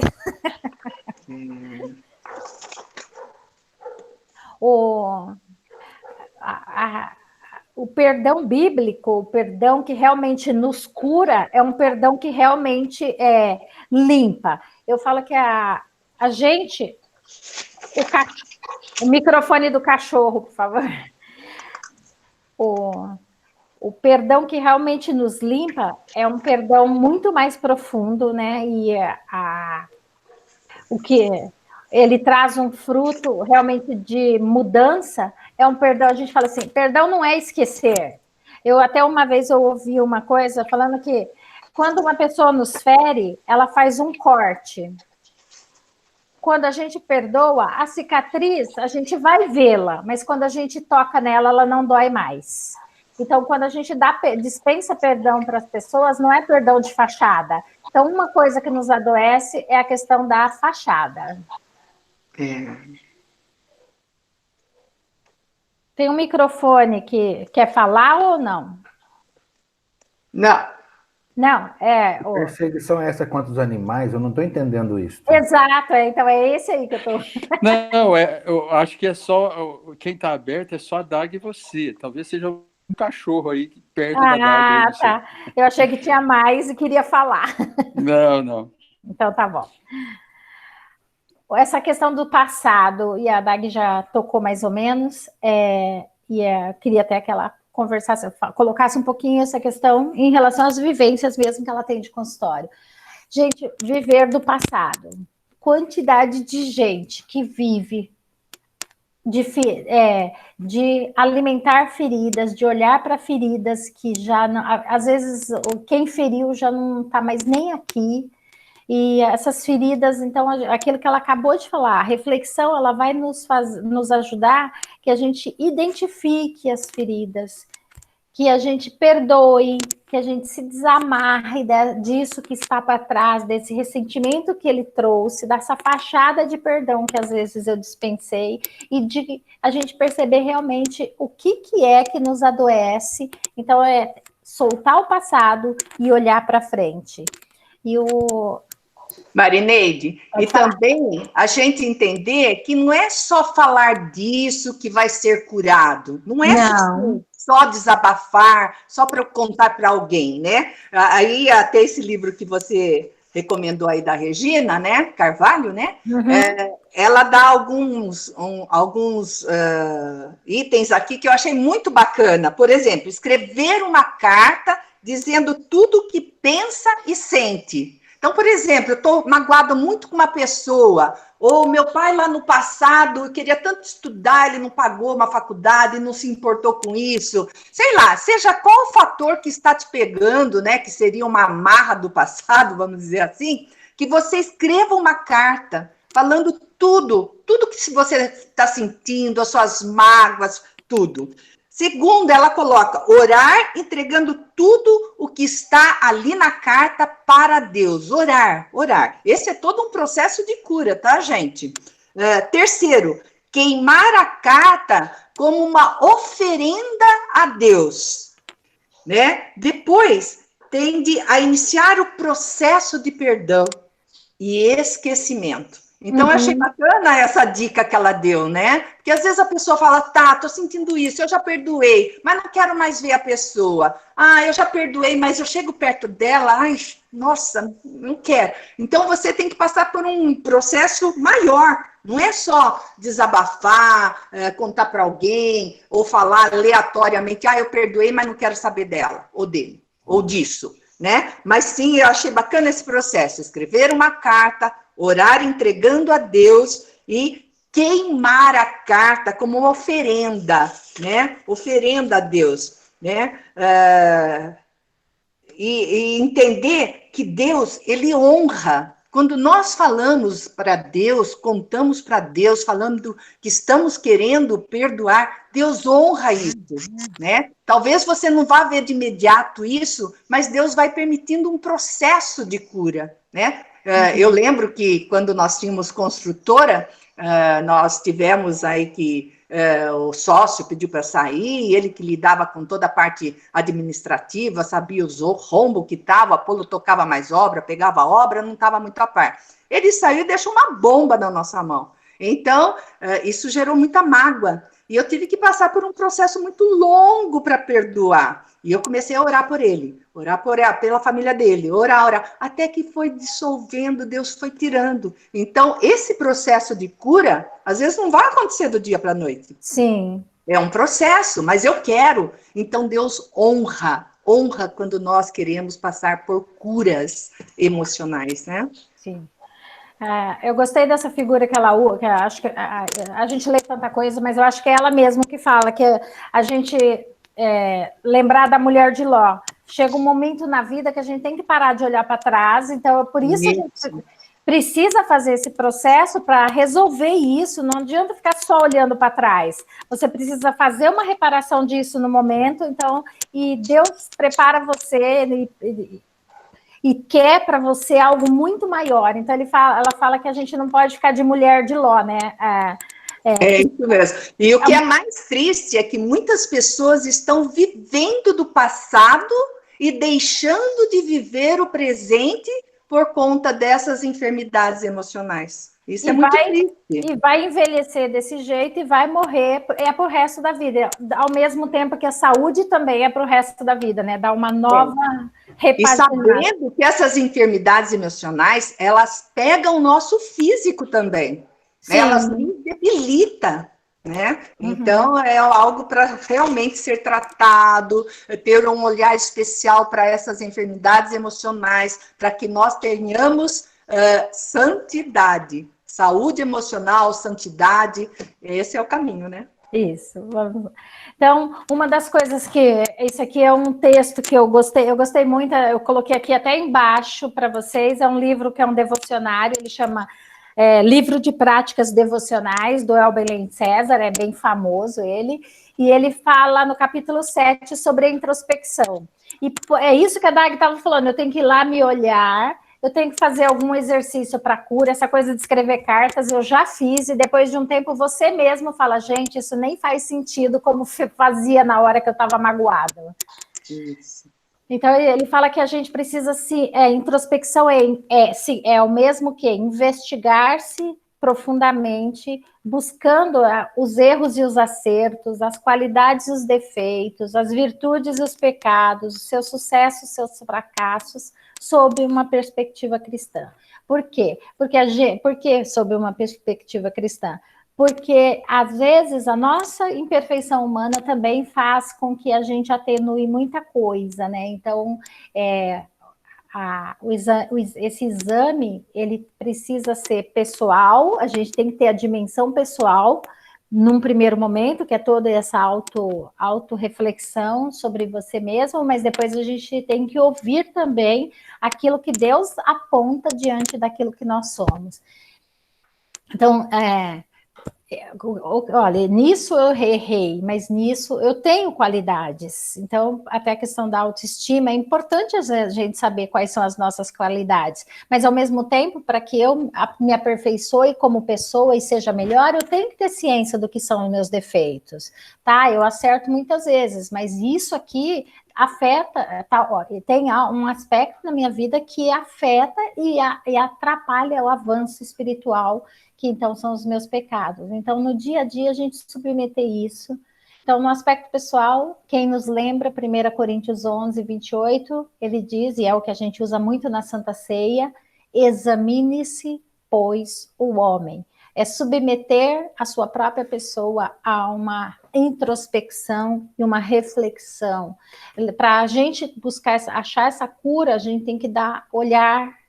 O perdão bíblico, o perdão que realmente nos cura, é um perdão que realmente limpa. Eu falo que a gente... O microfone do cachorro, por favor. O perdão que realmente nos limpa é um perdão muito mais profundo, né? E o que ele traz um fruto realmente de mudança, é um perdão, a gente fala assim, perdão não é esquecer. Até uma vez eu ouvi uma coisa falando que quando uma pessoa nos fere, ela faz um corte. Quando a gente perdoa, a cicatriz, a gente vai vê-la, mas quando a gente toca nela, ela não dói mais. Então, quando a gente dispensa perdão para as pessoas, não é perdão de fachada. Então, uma coisa que nos adoece é a questão da fachada. Tem um microfone que quer falar ou não? Não. Não, Perseguição é essa contra os animais? Eu não estou entendendo isso. Exato, então é esse aí que eu estou... Não, eu acho que é só... Quem está aberto é só a Dag e você. Talvez seja um cachorro aí perto da Dag. Ah, tá. Eu achei que tinha mais e queria falar. Não. Então tá bom. Essa questão do passado, e a Dag já tocou mais ou menos, queria até que ela conversasse, colocasse um pouquinho essa questão em relação às vivências mesmo que ela tem de consultório. Gente, viver do passado. Quantidade de gente que vive de alimentar feridas, de olhar para feridas que já, não, às vezes, quem feriu já não está mais nem aqui. E essas feridas, então, aquilo que ela acabou de falar, a reflexão, ela vai nos ajudar que a gente identifique as feridas, que a gente perdoe, que a gente se desamarre disso que está para trás, desse ressentimento que ele trouxe, dessa fachada de perdão que às vezes eu dispensei, e de a gente perceber realmente o que é que nos adoece. Então, é soltar o passado e olhar para frente. E Marineide, e também a gente entender que não é só falar disso que vai ser curado, não é só desabafar, só para contar para alguém, né? Aí até esse livro que você recomendou aí da Regina, né, Carvalho, né? Uhum. Ela dá alguns itens aqui que eu achei muito bacana. Por exemplo, escrever uma carta dizendo tudo o que pensa e sente. Então, por exemplo, eu estou magoada muito com uma pessoa, ou meu pai lá no passado queria tanto estudar, ele não pagou uma faculdade, não se importou com isso. Sei lá, seja qual o fator que está te pegando, né, que seria uma amarra do passado, vamos dizer assim, que você escreva uma carta falando tudo que você está sentindo, as suas mágoas, tudo. Segundo, ela coloca orar, entregando tudo o que está ali na carta para Deus. Orar. Esse é todo um processo de cura, tá, gente? Terceiro, queimar a carta como uma oferenda a Deus, né? Depois, tende a iniciar o processo de perdão e esquecimento. Então, eu achei bacana essa dica que ela deu, né? Porque às vezes a pessoa fala, tá, tô sentindo isso, eu já perdoei, mas não quero mais ver a pessoa. Ah, eu já perdoei, mas eu chego perto dela, ai, nossa, não quero. Então, você tem que passar por um processo maior. Não é só desabafar, contar para alguém, ou falar aleatoriamente, ah, eu perdoei, mas não quero saber dela, ou dele, ou disso, né? Mas sim, eu achei bacana esse processo, escrever uma carta, orar entregando a Deus e queimar a carta como uma oferenda, né? Oferenda a Deus, né? E entender que Deus, ele honra. Quando nós falamos para Deus, contamos para Deus, falando que estamos querendo perdoar, Deus honra isso, né? Talvez você não vá ver de imediato isso, mas Deus vai permitindo um processo de cura, né? Eu lembro que quando nós tínhamos construtora, nós tivemos aí que o sócio pediu para sair, ele que lidava com toda a parte administrativa, sabia os rombos que estava, Apolo tocava mais obra, pegava obra, não estava muito a par. Ele saiu e deixou uma bomba na nossa mão. Então, isso gerou muita mágoa. E eu tive que passar por um processo muito longo para perdoar. E eu comecei a orar por ele, pela família dele, orar, até que foi dissolvendo, Deus foi tirando. Então, esse processo de cura, às vezes não vai acontecer do dia para a noite. Sim. É um processo, mas eu quero. Então, Deus honra quando nós queremos passar por curas emocionais, né? Sim. Eu gostei dessa figura que ela usa, que acho que a gente lê tanta coisa, mas eu acho que é ela mesma que fala, que a gente lembrar da mulher de Ló. Chega um momento na vida que a gente tem que parar de olhar para trás, então é por isso precisa fazer esse processo para resolver isso, não adianta ficar só olhando para trás. Você precisa fazer uma reparação disso no momento, então, e Deus prepara você e quer para você algo muito maior. Então, ela fala que a gente não pode ficar de mulher de Ló, né? É isso mesmo. E o que é mais triste é que muitas pessoas estão vivendo do passado e deixando de viver o presente por conta dessas enfermidades emocionais. Isso é muito triste. E vai envelhecer desse jeito e vai morrer pro resto da vida. Ao mesmo tempo que a saúde também é pro resto da vida, né? Dá uma nova repaginada. E sabendo que essas enfermidades emocionais, elas pegam o nosso físico também. Sim. Elas nos debilitam, né? Então, é algo para realmente ser tratado, ter um olhar especial para essas enfermidades emocionais, para que nós tenhamos santidade, saúde emocional, santidade, esse é o caminho, né? Isso. Então, uma das coisas esse aqui é um texto que eu gostei muito, eu coloquei aqui até embaixo para vocês, é um livro que é um devocionário, ele chama Livro de Práticas Devocionais, do Elbelen César, é bem famoso ele, e ele fala no capítulo 7 sobre a introspecção. E é isso que a Dag estava falando, eu tenho que ir lá me olhar, eu tenho que fazer algum exercício para cura, essa coisa de escrever cartas eu já fiz, e depois de um tempo você mesmo fala, gente, isso nem faz sentido como fazia na hora que eu estava magoada. Isso. Então, ele fala que a gente precisa introspecção é o mesmo que investigar-se profundamente, buscando os erros e os acertos, as qualidades e os defeitos, as virtudes e os pecados, os seus sucessos e seus fracassos, sob uma perspectiva cristã. Por quê? Por que sob uma perspectiva cristã? Porque, às vezes, a nossa imperfeição humana também faz com que a gente atenue muita coisa, né? Então, esse exame, ele precisa ser pessoal, a gente tem que ter a dimensão pessoal, num primeiro momento, que é toda essa autorreflexão sobre você mesmo, mas depois a gente tem que ouvir também aquilo que Deus aponta diante daquilo que nós somos. Então, olha, nisso eu errei, mas nisso eu tenho qualidades. Então, até a questão da autoestima, é importante a gente saber quais são as nossas qualidades, mas ao mesmo tempo, para que eu me aperfeiçoe como pessoa e seja melhor, eu tenho que ter ciência do que são os meus defeitos, tá? Eu acerto muitas vezes, mas isso aqui afeta, tem um aspecto na minha vida que afeta e atrapalha o avanço espiritual, que então são os meus pecados. Então, no dia a dia, a gente submeter isso. Então, no aspecto pessoal, quem nos lembra, 1 Coríntios 11, 28, ele diz, e é o que a gente usa muito na Santa Ceia, examine-se, pois, o homem. É submeter a sua própria pessoa a uma introspecção e uma reflexão. Para a gente achar essa cura, a gente tem que olhar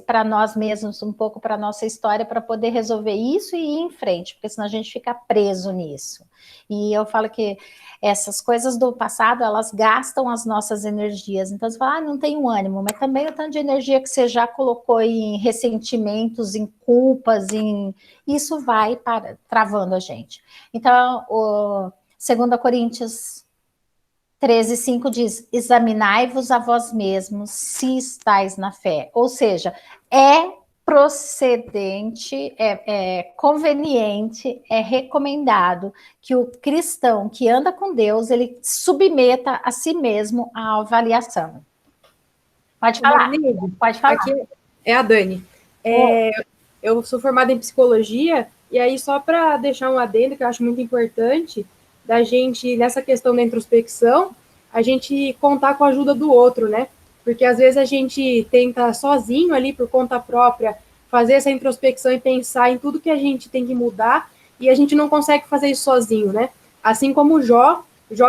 para nós mesmos, um pouco para a nossa história, para poder resolver isso e ir em frente, porque senão a gente fica preso nisso. E eu falo que essas coisas do passado, elas gastam as nossas energias. Então, você fala, não tenho ânimo, mas também o tanto de energia que você já colocou em ressentimentos, em culpas, isso vai travando a gente. Então, o 2 Coríntios 13:5 diz, examinai-vos a vós mesmos se estáis na fé. Ou seja, é procedente, é conveniente, é recomendado que o cristão que anda com Deus, ele submeta a si mesmo à avaliação. Pode falar. Pode falar. Aqui é a Dani. Eu sou formada em psicologia, e aí só para deixar um adendo que eu acho muito importante, da gente, nessa questão da introspecção, a gente contar com a ajuda do outro, né? Porque às vezes a gente tenta sozinho ali, por conta própria, fazer essa introspecção e pensar em tudo que a gente tem que mudar, e a gente não consegue fazer isso sozinho, né? Assim como o Jó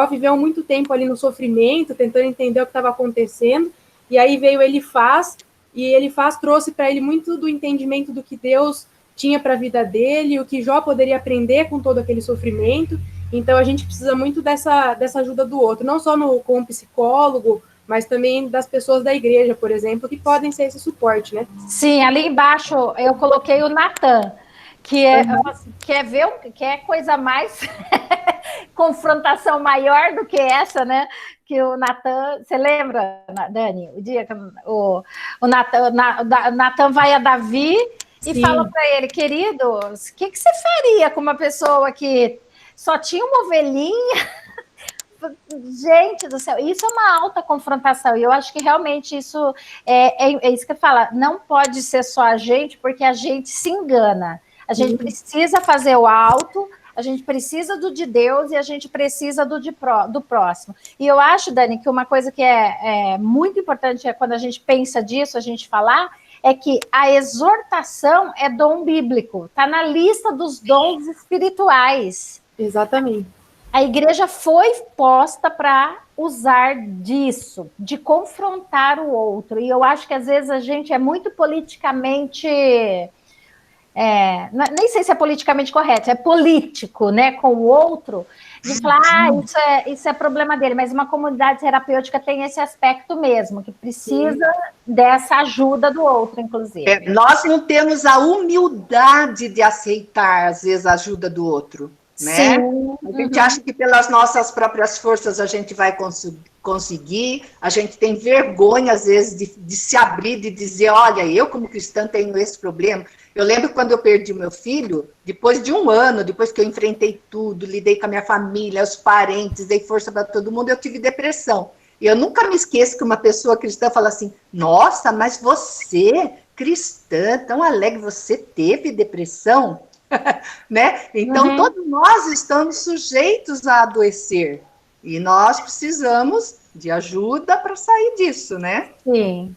viveu muito tempo ali no sofrimento, tentando entender o que estava acontecendo, e aí veio Elifaz, e Elifaz trouxe para ele muito do entendimento do que Deus tinha para a vida dele, o que Jó poderia aprender com todo aquele sofrimento. Então, a gente precisa muito dessa ajuda do outro, não só com um psicólogo mas também das pessoas da igreja, por exemplo, que podem ser esse suporte, né? Sim, ali embaixo eu coloquei o Natan, que é coisa mais confrontação maior do que essa, né? Que o Natan, você lembra, Dani, o dia que o Natan vai a Davi e Sim. fala para ele, querido, o que você faria com uma pessoa que só tinha uma ovelhinha? Gente do céu, isso é uma alta confrontação, e eu acho que realmente isso é isso que eu falo, não pode ser só a gente, porque a gente se engana. A gente precisa fazer o alto, a gente precisa do de Deus e a gente precisa do próximo. E eu acho, Dani, que uma coisa que é muito importante é quando a gente pensa disso, a gente falar, é que a exortação é dom bíblico, está na lista dos dons espirituais. Exatamente. A igreja foi posta para usar disso, de confrontar o outro. E eu acho que às vezes a gente é muito politicamente... nem sei se é politicamente correto, é político, né, com o outro, de falar, isso é problema dele, mas uma comunidade terapêutica tem esse aspecto mesmo, que precisa dessa ajuda do outro, inclusive. Nós não temos a humildade de aceitar, às vezes, a ajuda do outro. Né? Sim. A gente acha que pelas nossas próprias forças a gente vai conseguir, a gente tem vergonha, às vezes, de se abrir, de dizer, olha, eu como cristã tenho esse problema. Eu lembro quando eu perdi meu filho, depois de um ano, depois que eu enfrentei tudo, lidei com a minha família, os parentes, dei força para todo mundo, eu tive depressão. E eu nunca me esqueço que uma pessoa cristã fala assim, nossa, mas você, cristã, tão alegre, você teve depressão? Né? Então, todos nós estamos sujeitos a adoecer. E nós precisamos de ajuda para sair disso, né? Sim.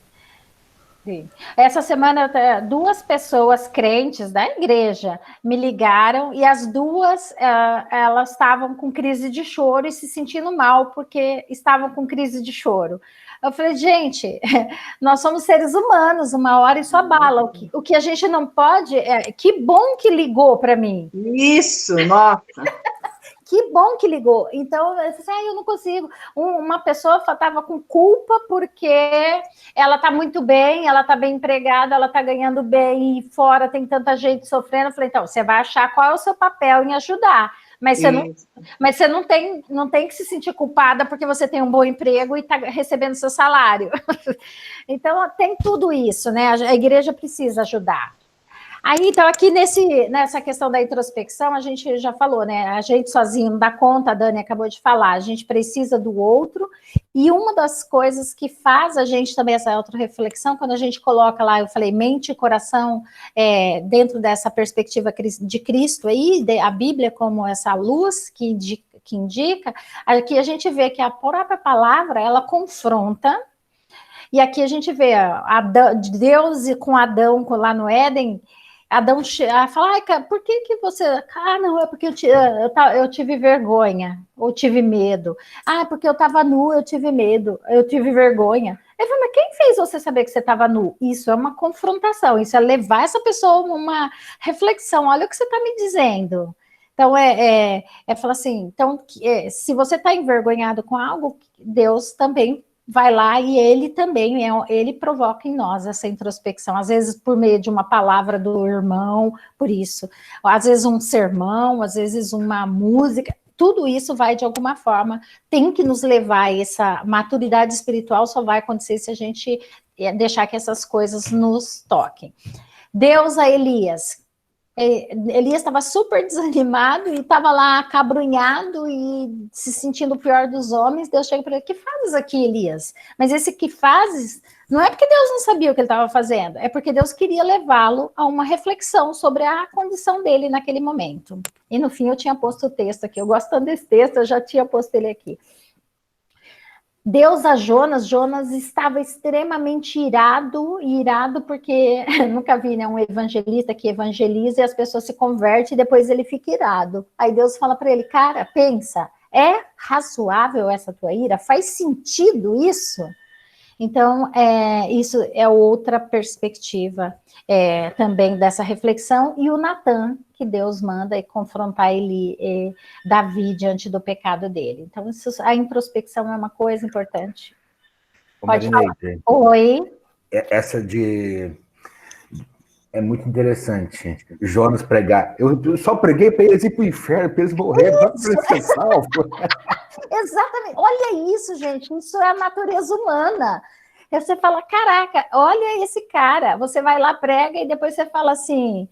Sim. Essa semana, 2 pessoas crentes da igreja me ligaram e as duas, elas estavam com crise de choro e se sentindo mal porque estavam com crise de choro. Eu falei, gente, nós somos seres humanos, uma hora isso abala. O que a gente não pode... que bom que ligou para mim. Isso, nossa. Que bom que ligou. Então, eu falei, eu não consigo. Uma pessoa estava com culpa porque ela está muito bem, ela está bem empregada, ela está ganhando bem, e fora tem tanta gente sofrendo. Eu falei, então, você vai achar qual é o seu papel em ajudar. Mas você não tem que se sentir culpada porque você tem um bom emprego e está recebendo seu salário. Então, tem tudo isso, né? A igreja precisa ajudar. Aí, então, aqui nessa questão da introspecção, a gente já falou, né? A gente sozinho não dá conta, a Dani acabou de falar, a gente precisa do outro, e uma das coisas que faz a gente também essa autorreflexão, quando a gente coloca lá, eu falei, mente e coração, dentro dessa perspectiva de Cristo aí, a Bíblia como essa luz que indica, aqui a gente vê que a própria palavra, ela confronta, e aqui a gente vê Deus com Adão lá no Éden. Adão fala, por que você... não, é porque eu tive vergonha, ou tive medo. Porque eu estava nu, eu tive medo, eu tive vergonha. Ele fala, mas quem fez você saber que você estava nu? Isso é uma confrontação, isso é levar essa pessoa a uma reflexão. Olha o que você está me dizendo. Então, falar assim, então, se você está envergonhado com algo, Deus também vai lá e ele também, ele provoca em nós essa introspecção, às vezes por meio de uma palavra do irmão, por isso, às vezes um sermão, às vezes uma música, tudo isso vai de alguma forma, tem que nos levar a essa maturidade espiritual, só vai acontecer se a gente deixar que essas coisas nos toquem. Deus a Elias estava super desanimado e estava lá acabrunhado e se sentindo o pior dos homens. Deus chega para ele, que fazes aqui, Elias? Mas esse que fazes, não é porque Deus não sabia o que ele estava fazendo, é porque Deus queria levá-lo a uma reflexão sobre a condição dele naquele momento. E no fim eu tinha posto o texto aqui, eu gosto tanto desse texto, eu já tinha posto ele aqui. Deus a Jonas estava extremamente irado porque nunca vi, né, um evangelista que evangeliza e as pessoas se convertem e depois ele fica irado. Aí Deus fala para ele, cara, pensa, é razoável essa tua ira? Faz sentido isso? Então, isso é outra perspectiva também dessa reflexão, e o Natan, que Deus manda confrontar Davi diante do pecado dele. Então, a introspecção é uma coisa importante. Pode Marineide, Oi. essa é muito interessante. Jonas pregar. Eu só preguei para eles ir para o inferno, para eles morrerem, só para eles serem salvos. Exatamente. Olha isso, gente. Isso é a natureza humana. Aí você fala, caraca, olha esse cara. Você vai lá, prega, e depois você fala assim,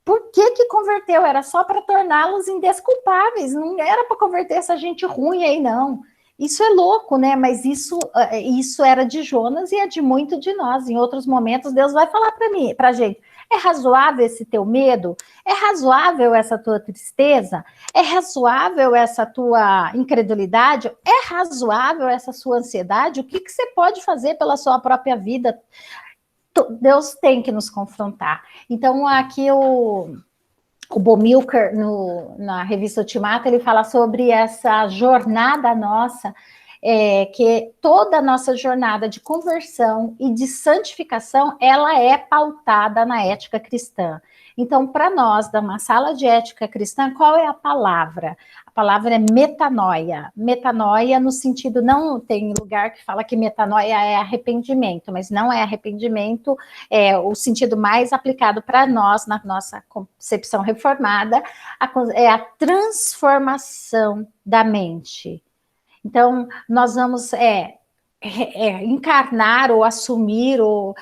por que converteu? Era só para torná-los indesculpáveis. Não era para converter essa gente ruim aí, não. Isso é louco, né? Mas isso era de Jonas e é de muito de nós. Em outros momentos, Deus vai falar para a gente, é razoável esse teu medo? É razoável essa tua tristeza? É razoável essa tua incredulidade? É razoável essa sua ansiedade? O que você pode fazer pela sua própria vida? Deus tem que nos confrontar. Então, aqui o Bo Milker, na revista Ultimato, ele fala sobre essa jornada nossa, que toda a nossa jornada de conversão e de santificação, ela é pautada na ética cristã. Então, para nós, da uma sala de ética cristã, qual é a palavra? A palavra é metanoia. Metanoia no sentido, não tem lugar que fala que metanoia é arrependimento, mas não é arrependimento, é o sentido mais aplicado para nós, na nossa concepção reformada, é a transformação da mente. Então, nós vamos encarnar ou assumir ou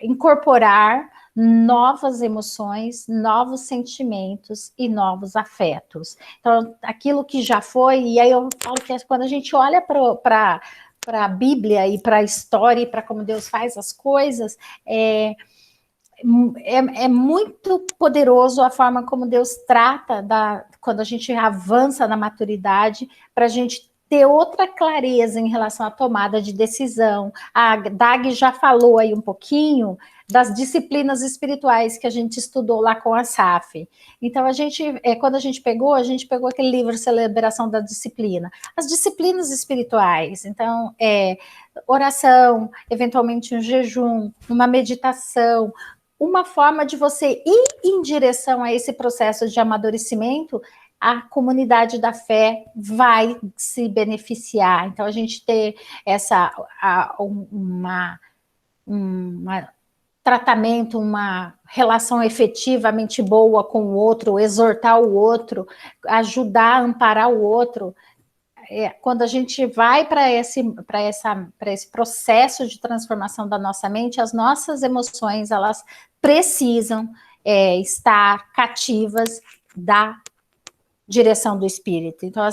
incorporar novas emoções, novos sentimentos e novos afetos. Então, aquilo que já foi, e aí eu falo que quando a gente olha para a Bíblia e para a história e para como Deus faz as coisas, é muito poderoso a forma como Deus trata quando a gente avança na maturidade, para a gente ter outra clareza em relação à tomada de decisão. A Dag já falou aí um pouquinho das disciplinas espirituais que a gente estudou lá com a SAF. Então, quando a gente pegou aquele livro Celebração da Disciplina. As disciplinas espirituais, então, oração, eventualmente um jejum, uma meditação, uma forma de você ir em direção a esse processo de amadurecimento, a comunidade da fé vai se beneficiar. Então, a gente ter tratamento, uma relação efetivamente boa com o outro, exortar o outro, ajudar, amparar o outro. Quando a gente vai para esse processo de transformação da nossa mente, as nossas emoções, elas precisam estar cativas da direção do Espírito. Então,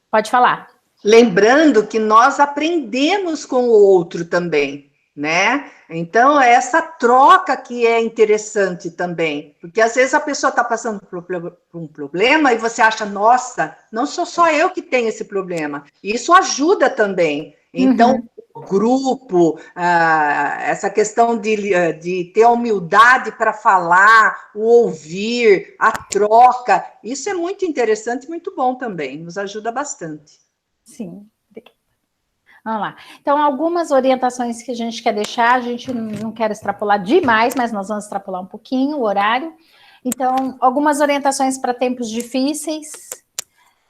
pode falar. Lembrando que nós aprendemos com o outro também, né? Então, é essa troca que é interessante também, porque às vezes a pessoa está passando por um problema e você acha, nossa, não sou só eu que tenho esse problema. Isso ajuda também. Então, o grupo, essa questão de ter a humildade para falar, o ouvir, a troca, isso é muito interessante e muito bom também, nos ajuda bastante. Sim. Vamos lá. Então, algumas orientações que a gente quer deixar, a gente não quer extrapolar demais, mas nós vamos extrapolar um pouquinho o horário. Então, algumas orientações para tempos difíceis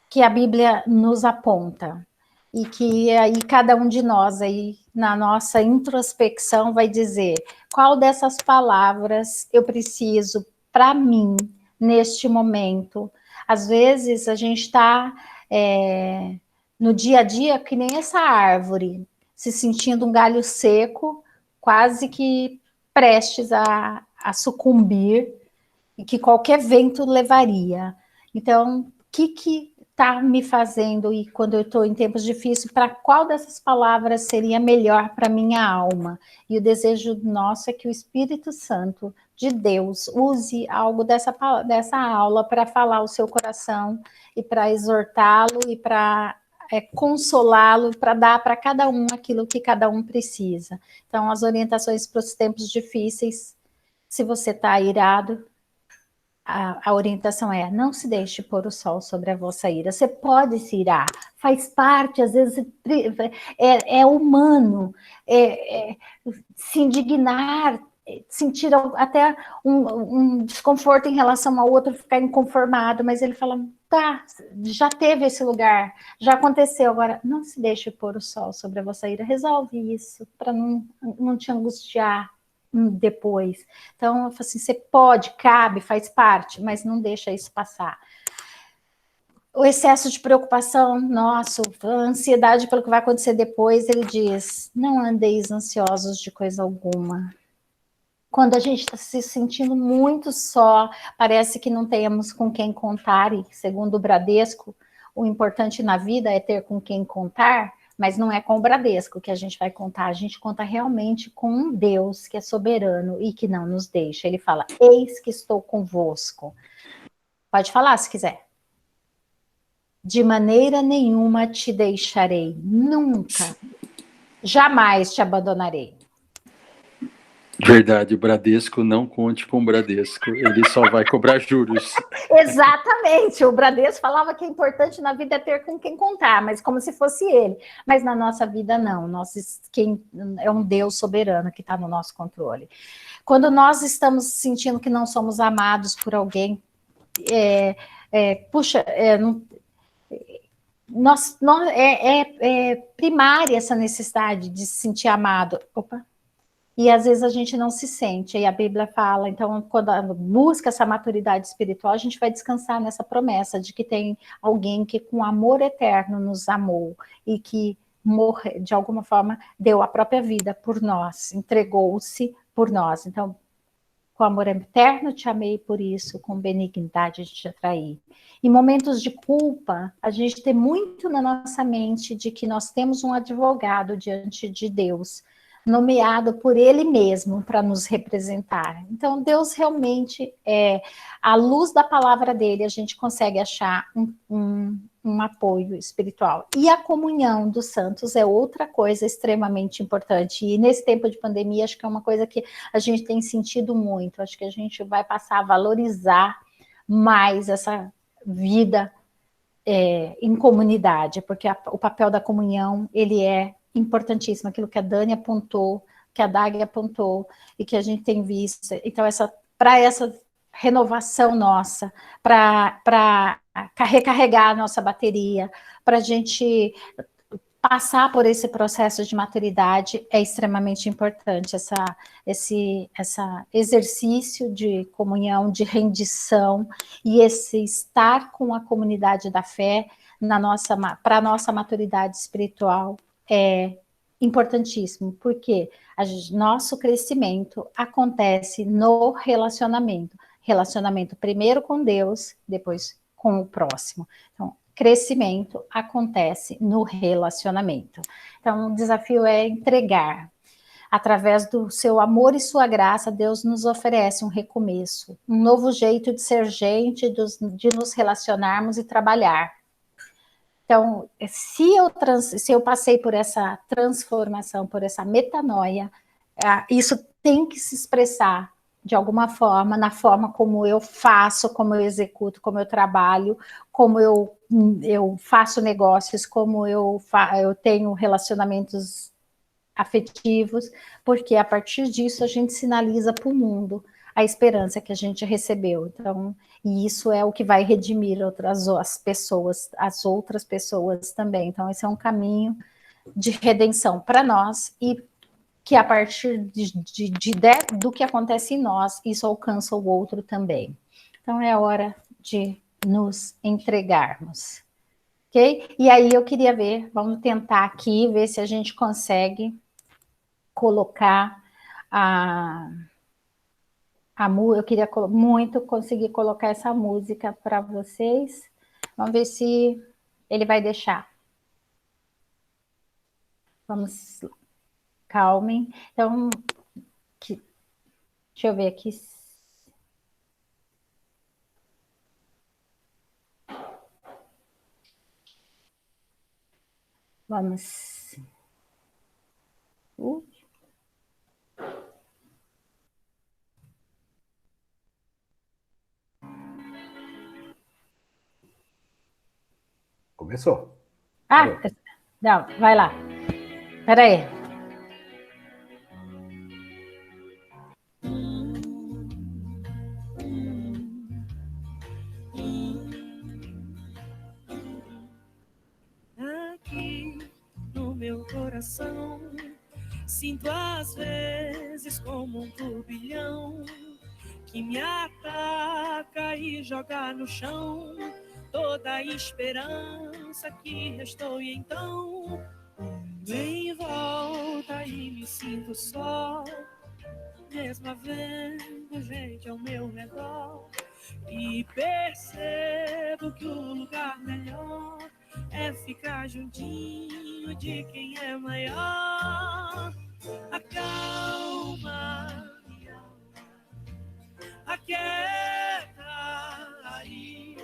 que a Bíblia nos aponta. E que aí cada um de nós, aí, na nossa introspecção, vai dizer qual dessas palavras eu preciso para mim, neste momento. Às vezes, a gente está no dia a dia que nem essa árvore, se sentindo um galho seco, quase que prestes a sucumbir, e que qualquer vento levaria. Então, o que está me fazendo, e quando eu estou em tempos difíceis, para qual dessas palavras seria melhor para minha alma? E o desejo nosso é que o Espírito Santo de Deus use algo dessa aula para falar o seu coração e para exortá-lo e para consolá-lo, para dar para cada um aquilo que cada um precisa. Então, as orientações para os tempos difíceis, se você está irado, a orientação é: não se deixe pôr o sol sobre a vossa ira. Você pode se irar, faz parte, às vezes é humano, se indignar, sentir até um desconforto em relação ao outro, ficar inconformado, mas ele fala: tá, já teve esse lugar, já aconteceu, agora não se deixe pôr o sol sobre a vossa ira, resolve isso, para não te angustiar depois. Então, eu falo assim, você pode, cabe, faz parte, mas não deixa isso passar. O excesso de preocupação, nossa, a ansiedade pelo que vai acontecer depois, ele diz, não andeis ansiosos de coisa alguma. Quando a gente está se sentindo muito só, parece que não temos com quem contar, e segundo o Bradesco, o importante na vida é ter com quem contar, mas não é com o Bradesco que a gente vai contar, a gente conta realmente com um Deus que é soberano e que não nos deixa. Ele fala, eis que estou convosco. Pode falar se quiser. De maneira nenhuma te deixarei, nunca, jamais te abandonarei. Verdade, o Bradesco, não conte com o Bradesco, ele só vai cobrar juros. Exatamente, o Bradesco falava que é importante na vida é ter com quem contar, mas como se fosse ele. Mas na nossa vida não, quem é um Deus soberano que está no nosso controle. Quando nós estamos sentindo que não somos amados por alguém, é primária essa necessidade de se sentir amado. Opa! E às vezes a gente não se sente, e a Bíblia fala, então quando busca essa maturidade espiritual, a gente vai descansar nessa promessa de que tem alguém que com amor eterno nos amou, e que de alguma forma deu a própria vida por nós, entregou-se por nós. Então, com amor eterno te amei, por isso, com benignidade te atraí. Em momentos de culpa, a gente tem muito na nossa mente de que nós temos um advogado diante de Deus, nomeado por ele mesmo para nos representar. Então, Deus realmente à luz da palavra dele, a gente consegue achar um apoio espiritual. E a comunhão dos santos é outra coisa extremamente importante. E nesse tempo de pandemia, acho que é uma coisa que a gente tem sentido muito. Acho que a gente vai passar a valorizar mais essa vida em comunidade, porque o papel da comunhão, ele é importantíssimo, aquilo que a Dani apontou, que a Dag apontou, e que a gente tem visto. Então, para essa renovação nossa, para recarregar a nossa bateria, para a gente passar por esse processo de maturidade, é extremamente importante esse exercício de comunhão, de rendição, e esse estar com a comunidade da fé para a nossa maturidade espiritual é importantíssimo, porque nosso crescimento acontece no relacionamento primeiro com Deus, depois com o próximo. Então, crescimento acontece no relacionamento. Então, o desafio é entregar. Através do seu amor e sua graça, Deus nos oferece um recomeço, um novo jeito de ser gente, de nos relacionarmos e trabalhar. Então, se eu passei por essa transformação, por essa metanoia, isso tem que se expressar de alguma forma, na forma como eu faço, como eu executo, como eu trabalho, como eu faço negócios, como eu tenho relacionamentos afetivos, porque a partir disso a gente sinaliza para o mundo a esperança que a gente recebeu. Então, e isso é o que vai redimir as outras pessoas também. Então, esse é um caminho de redenção para nós, e que a partir do que acontece em nós, isso alcança o outro também. Então, é hora de nos entregarmos. Ok? E aí eu queria vamos tentar aqui, ver se a gente consegue colocar eu queria muito conseguir colocar essa música para vocês. Vamos ver se ele vai deixar. Vamos, calmem. Então, deixa eu ver aqui. Vamos. Começou. Não, vai lá. Espera aí. coração. Sinto às vezes como um turbilhão que me ataca e joga no chão toda a esperança que restou. E então em volta e me sinto só, mesmo havendo gente ao meu redor, e percebo que o lugar melhor é ficar juntinho de quem é maior. Acalma minha alma, aquieta aí,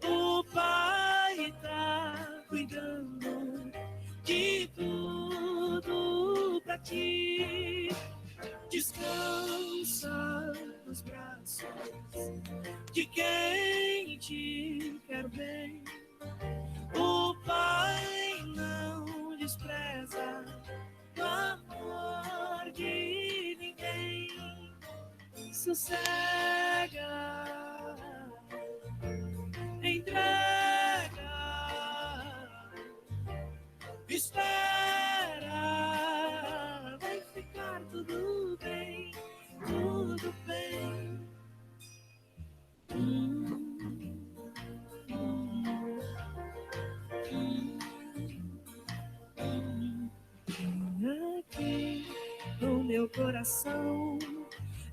o Pai tá cuidando de tudo pra ti. Descansa nos braços de quem te quer bem. O Pai não despreza o amor de ninguém. Sossega, entrega, espera, vai ficar tudo bem, tudo bem. Aqui no meu coração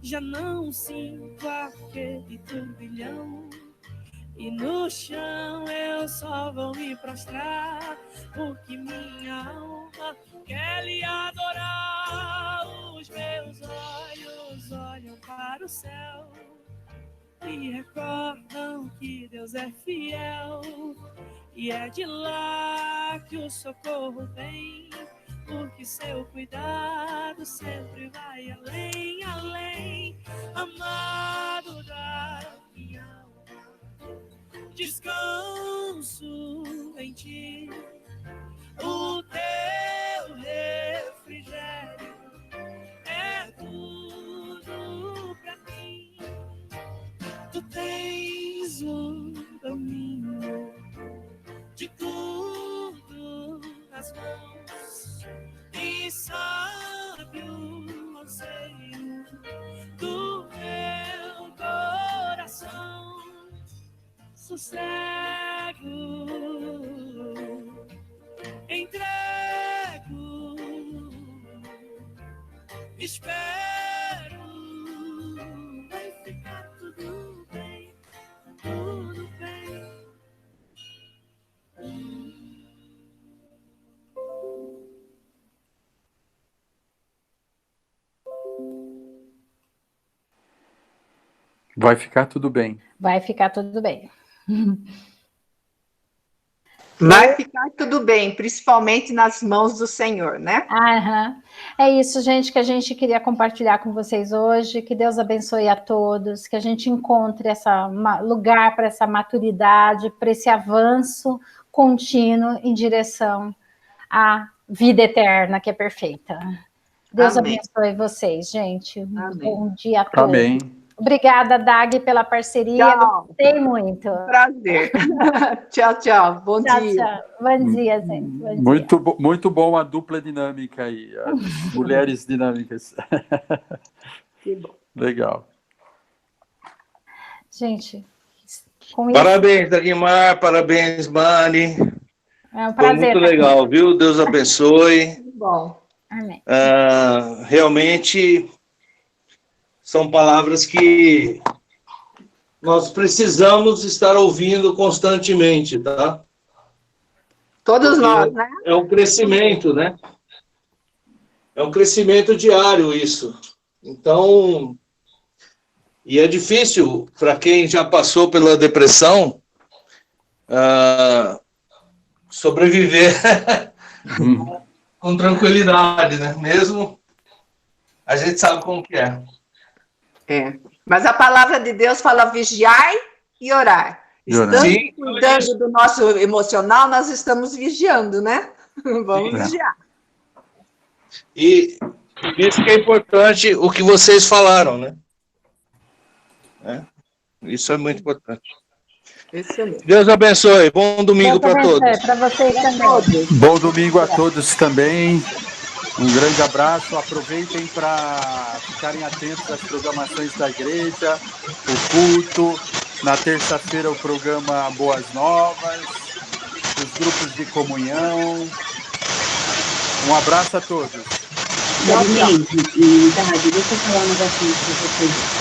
já não sinto aquele turbilhão, e no chão eu só vou me prostrar, porque minha alma quer lhe adorar. Os meus olhos olham para o céu e recordam que Deus é fiel, e é de lá que o socorro vem, porque seu cuidado sempre vai além, além. Amado da minha alma, descanso em ti, o teu refrigério é tudo pra mim. Tu tens o domínio de tudo nas mãos, e sabe o anseio do meu coração. Sossego, entrego, espero, vai ficar tudo bem, tudo bem. Vai ficar tudo bem. Vai ficar tudo bem. Vai ficar tudo bem, principalmente nas mãos do Senhor, né? Aham. É isso, gente, que a gente queria compartilhar com vocês hoje. Que Deus abençoe a todos, que a gente encontre esse lugar para essa maturidade, para esse avanço contínuo em direção à vida eterna, que é perfeita. Deus Amém. abençoe vocês, gente. Amém. Bom dia a todos. Amém. Obrigada, Dag, pela parceria. Tchau. Gostei muito. Prazer. Tchau, tchau. Bom Tchau, dia. tchau. Bom dia, gente. Bom dia. Muito bom a dupla dinâmica aí, as mulheres dinâmicas. Que bom. Legal. Gente, com isso, Parabéns, Dagmar, parabéns, Mani. é um Foi prazer. muito legal, viu? Deus abençoe. Que bom. Amém. Realmente são palavras que nós precisamos estar ouvindo constantemente, tá? Todos Porque nós, né? é um crescimento, né? É um crescimento diário isso. Então, e é difícil para quem já passou pela depressão sobreviver com tranquilidade, né? Mesmo a gente sabe como que é. É. Mas a palavra de Deus fala vigiai e orar. Estamos Sim. cuidando do nosso emocional, nós estamos vigiando, né? Vamos vigiar. E isso que é importante o que vocês falaram, né? Isso é muito importante. Excelente. Deus abençoe. Bom domingo para todos. Para vocês também. Bom domingo a todos também. Um grande abraço. Aproveitem para ficarem atentos às programações da igreja, o culto. Na terça-feira, o programa Boas Novas, os grupos de comunhão. Um abraço a todos. Domingo, e Dade, deixa eu falar um negocinho para vocês.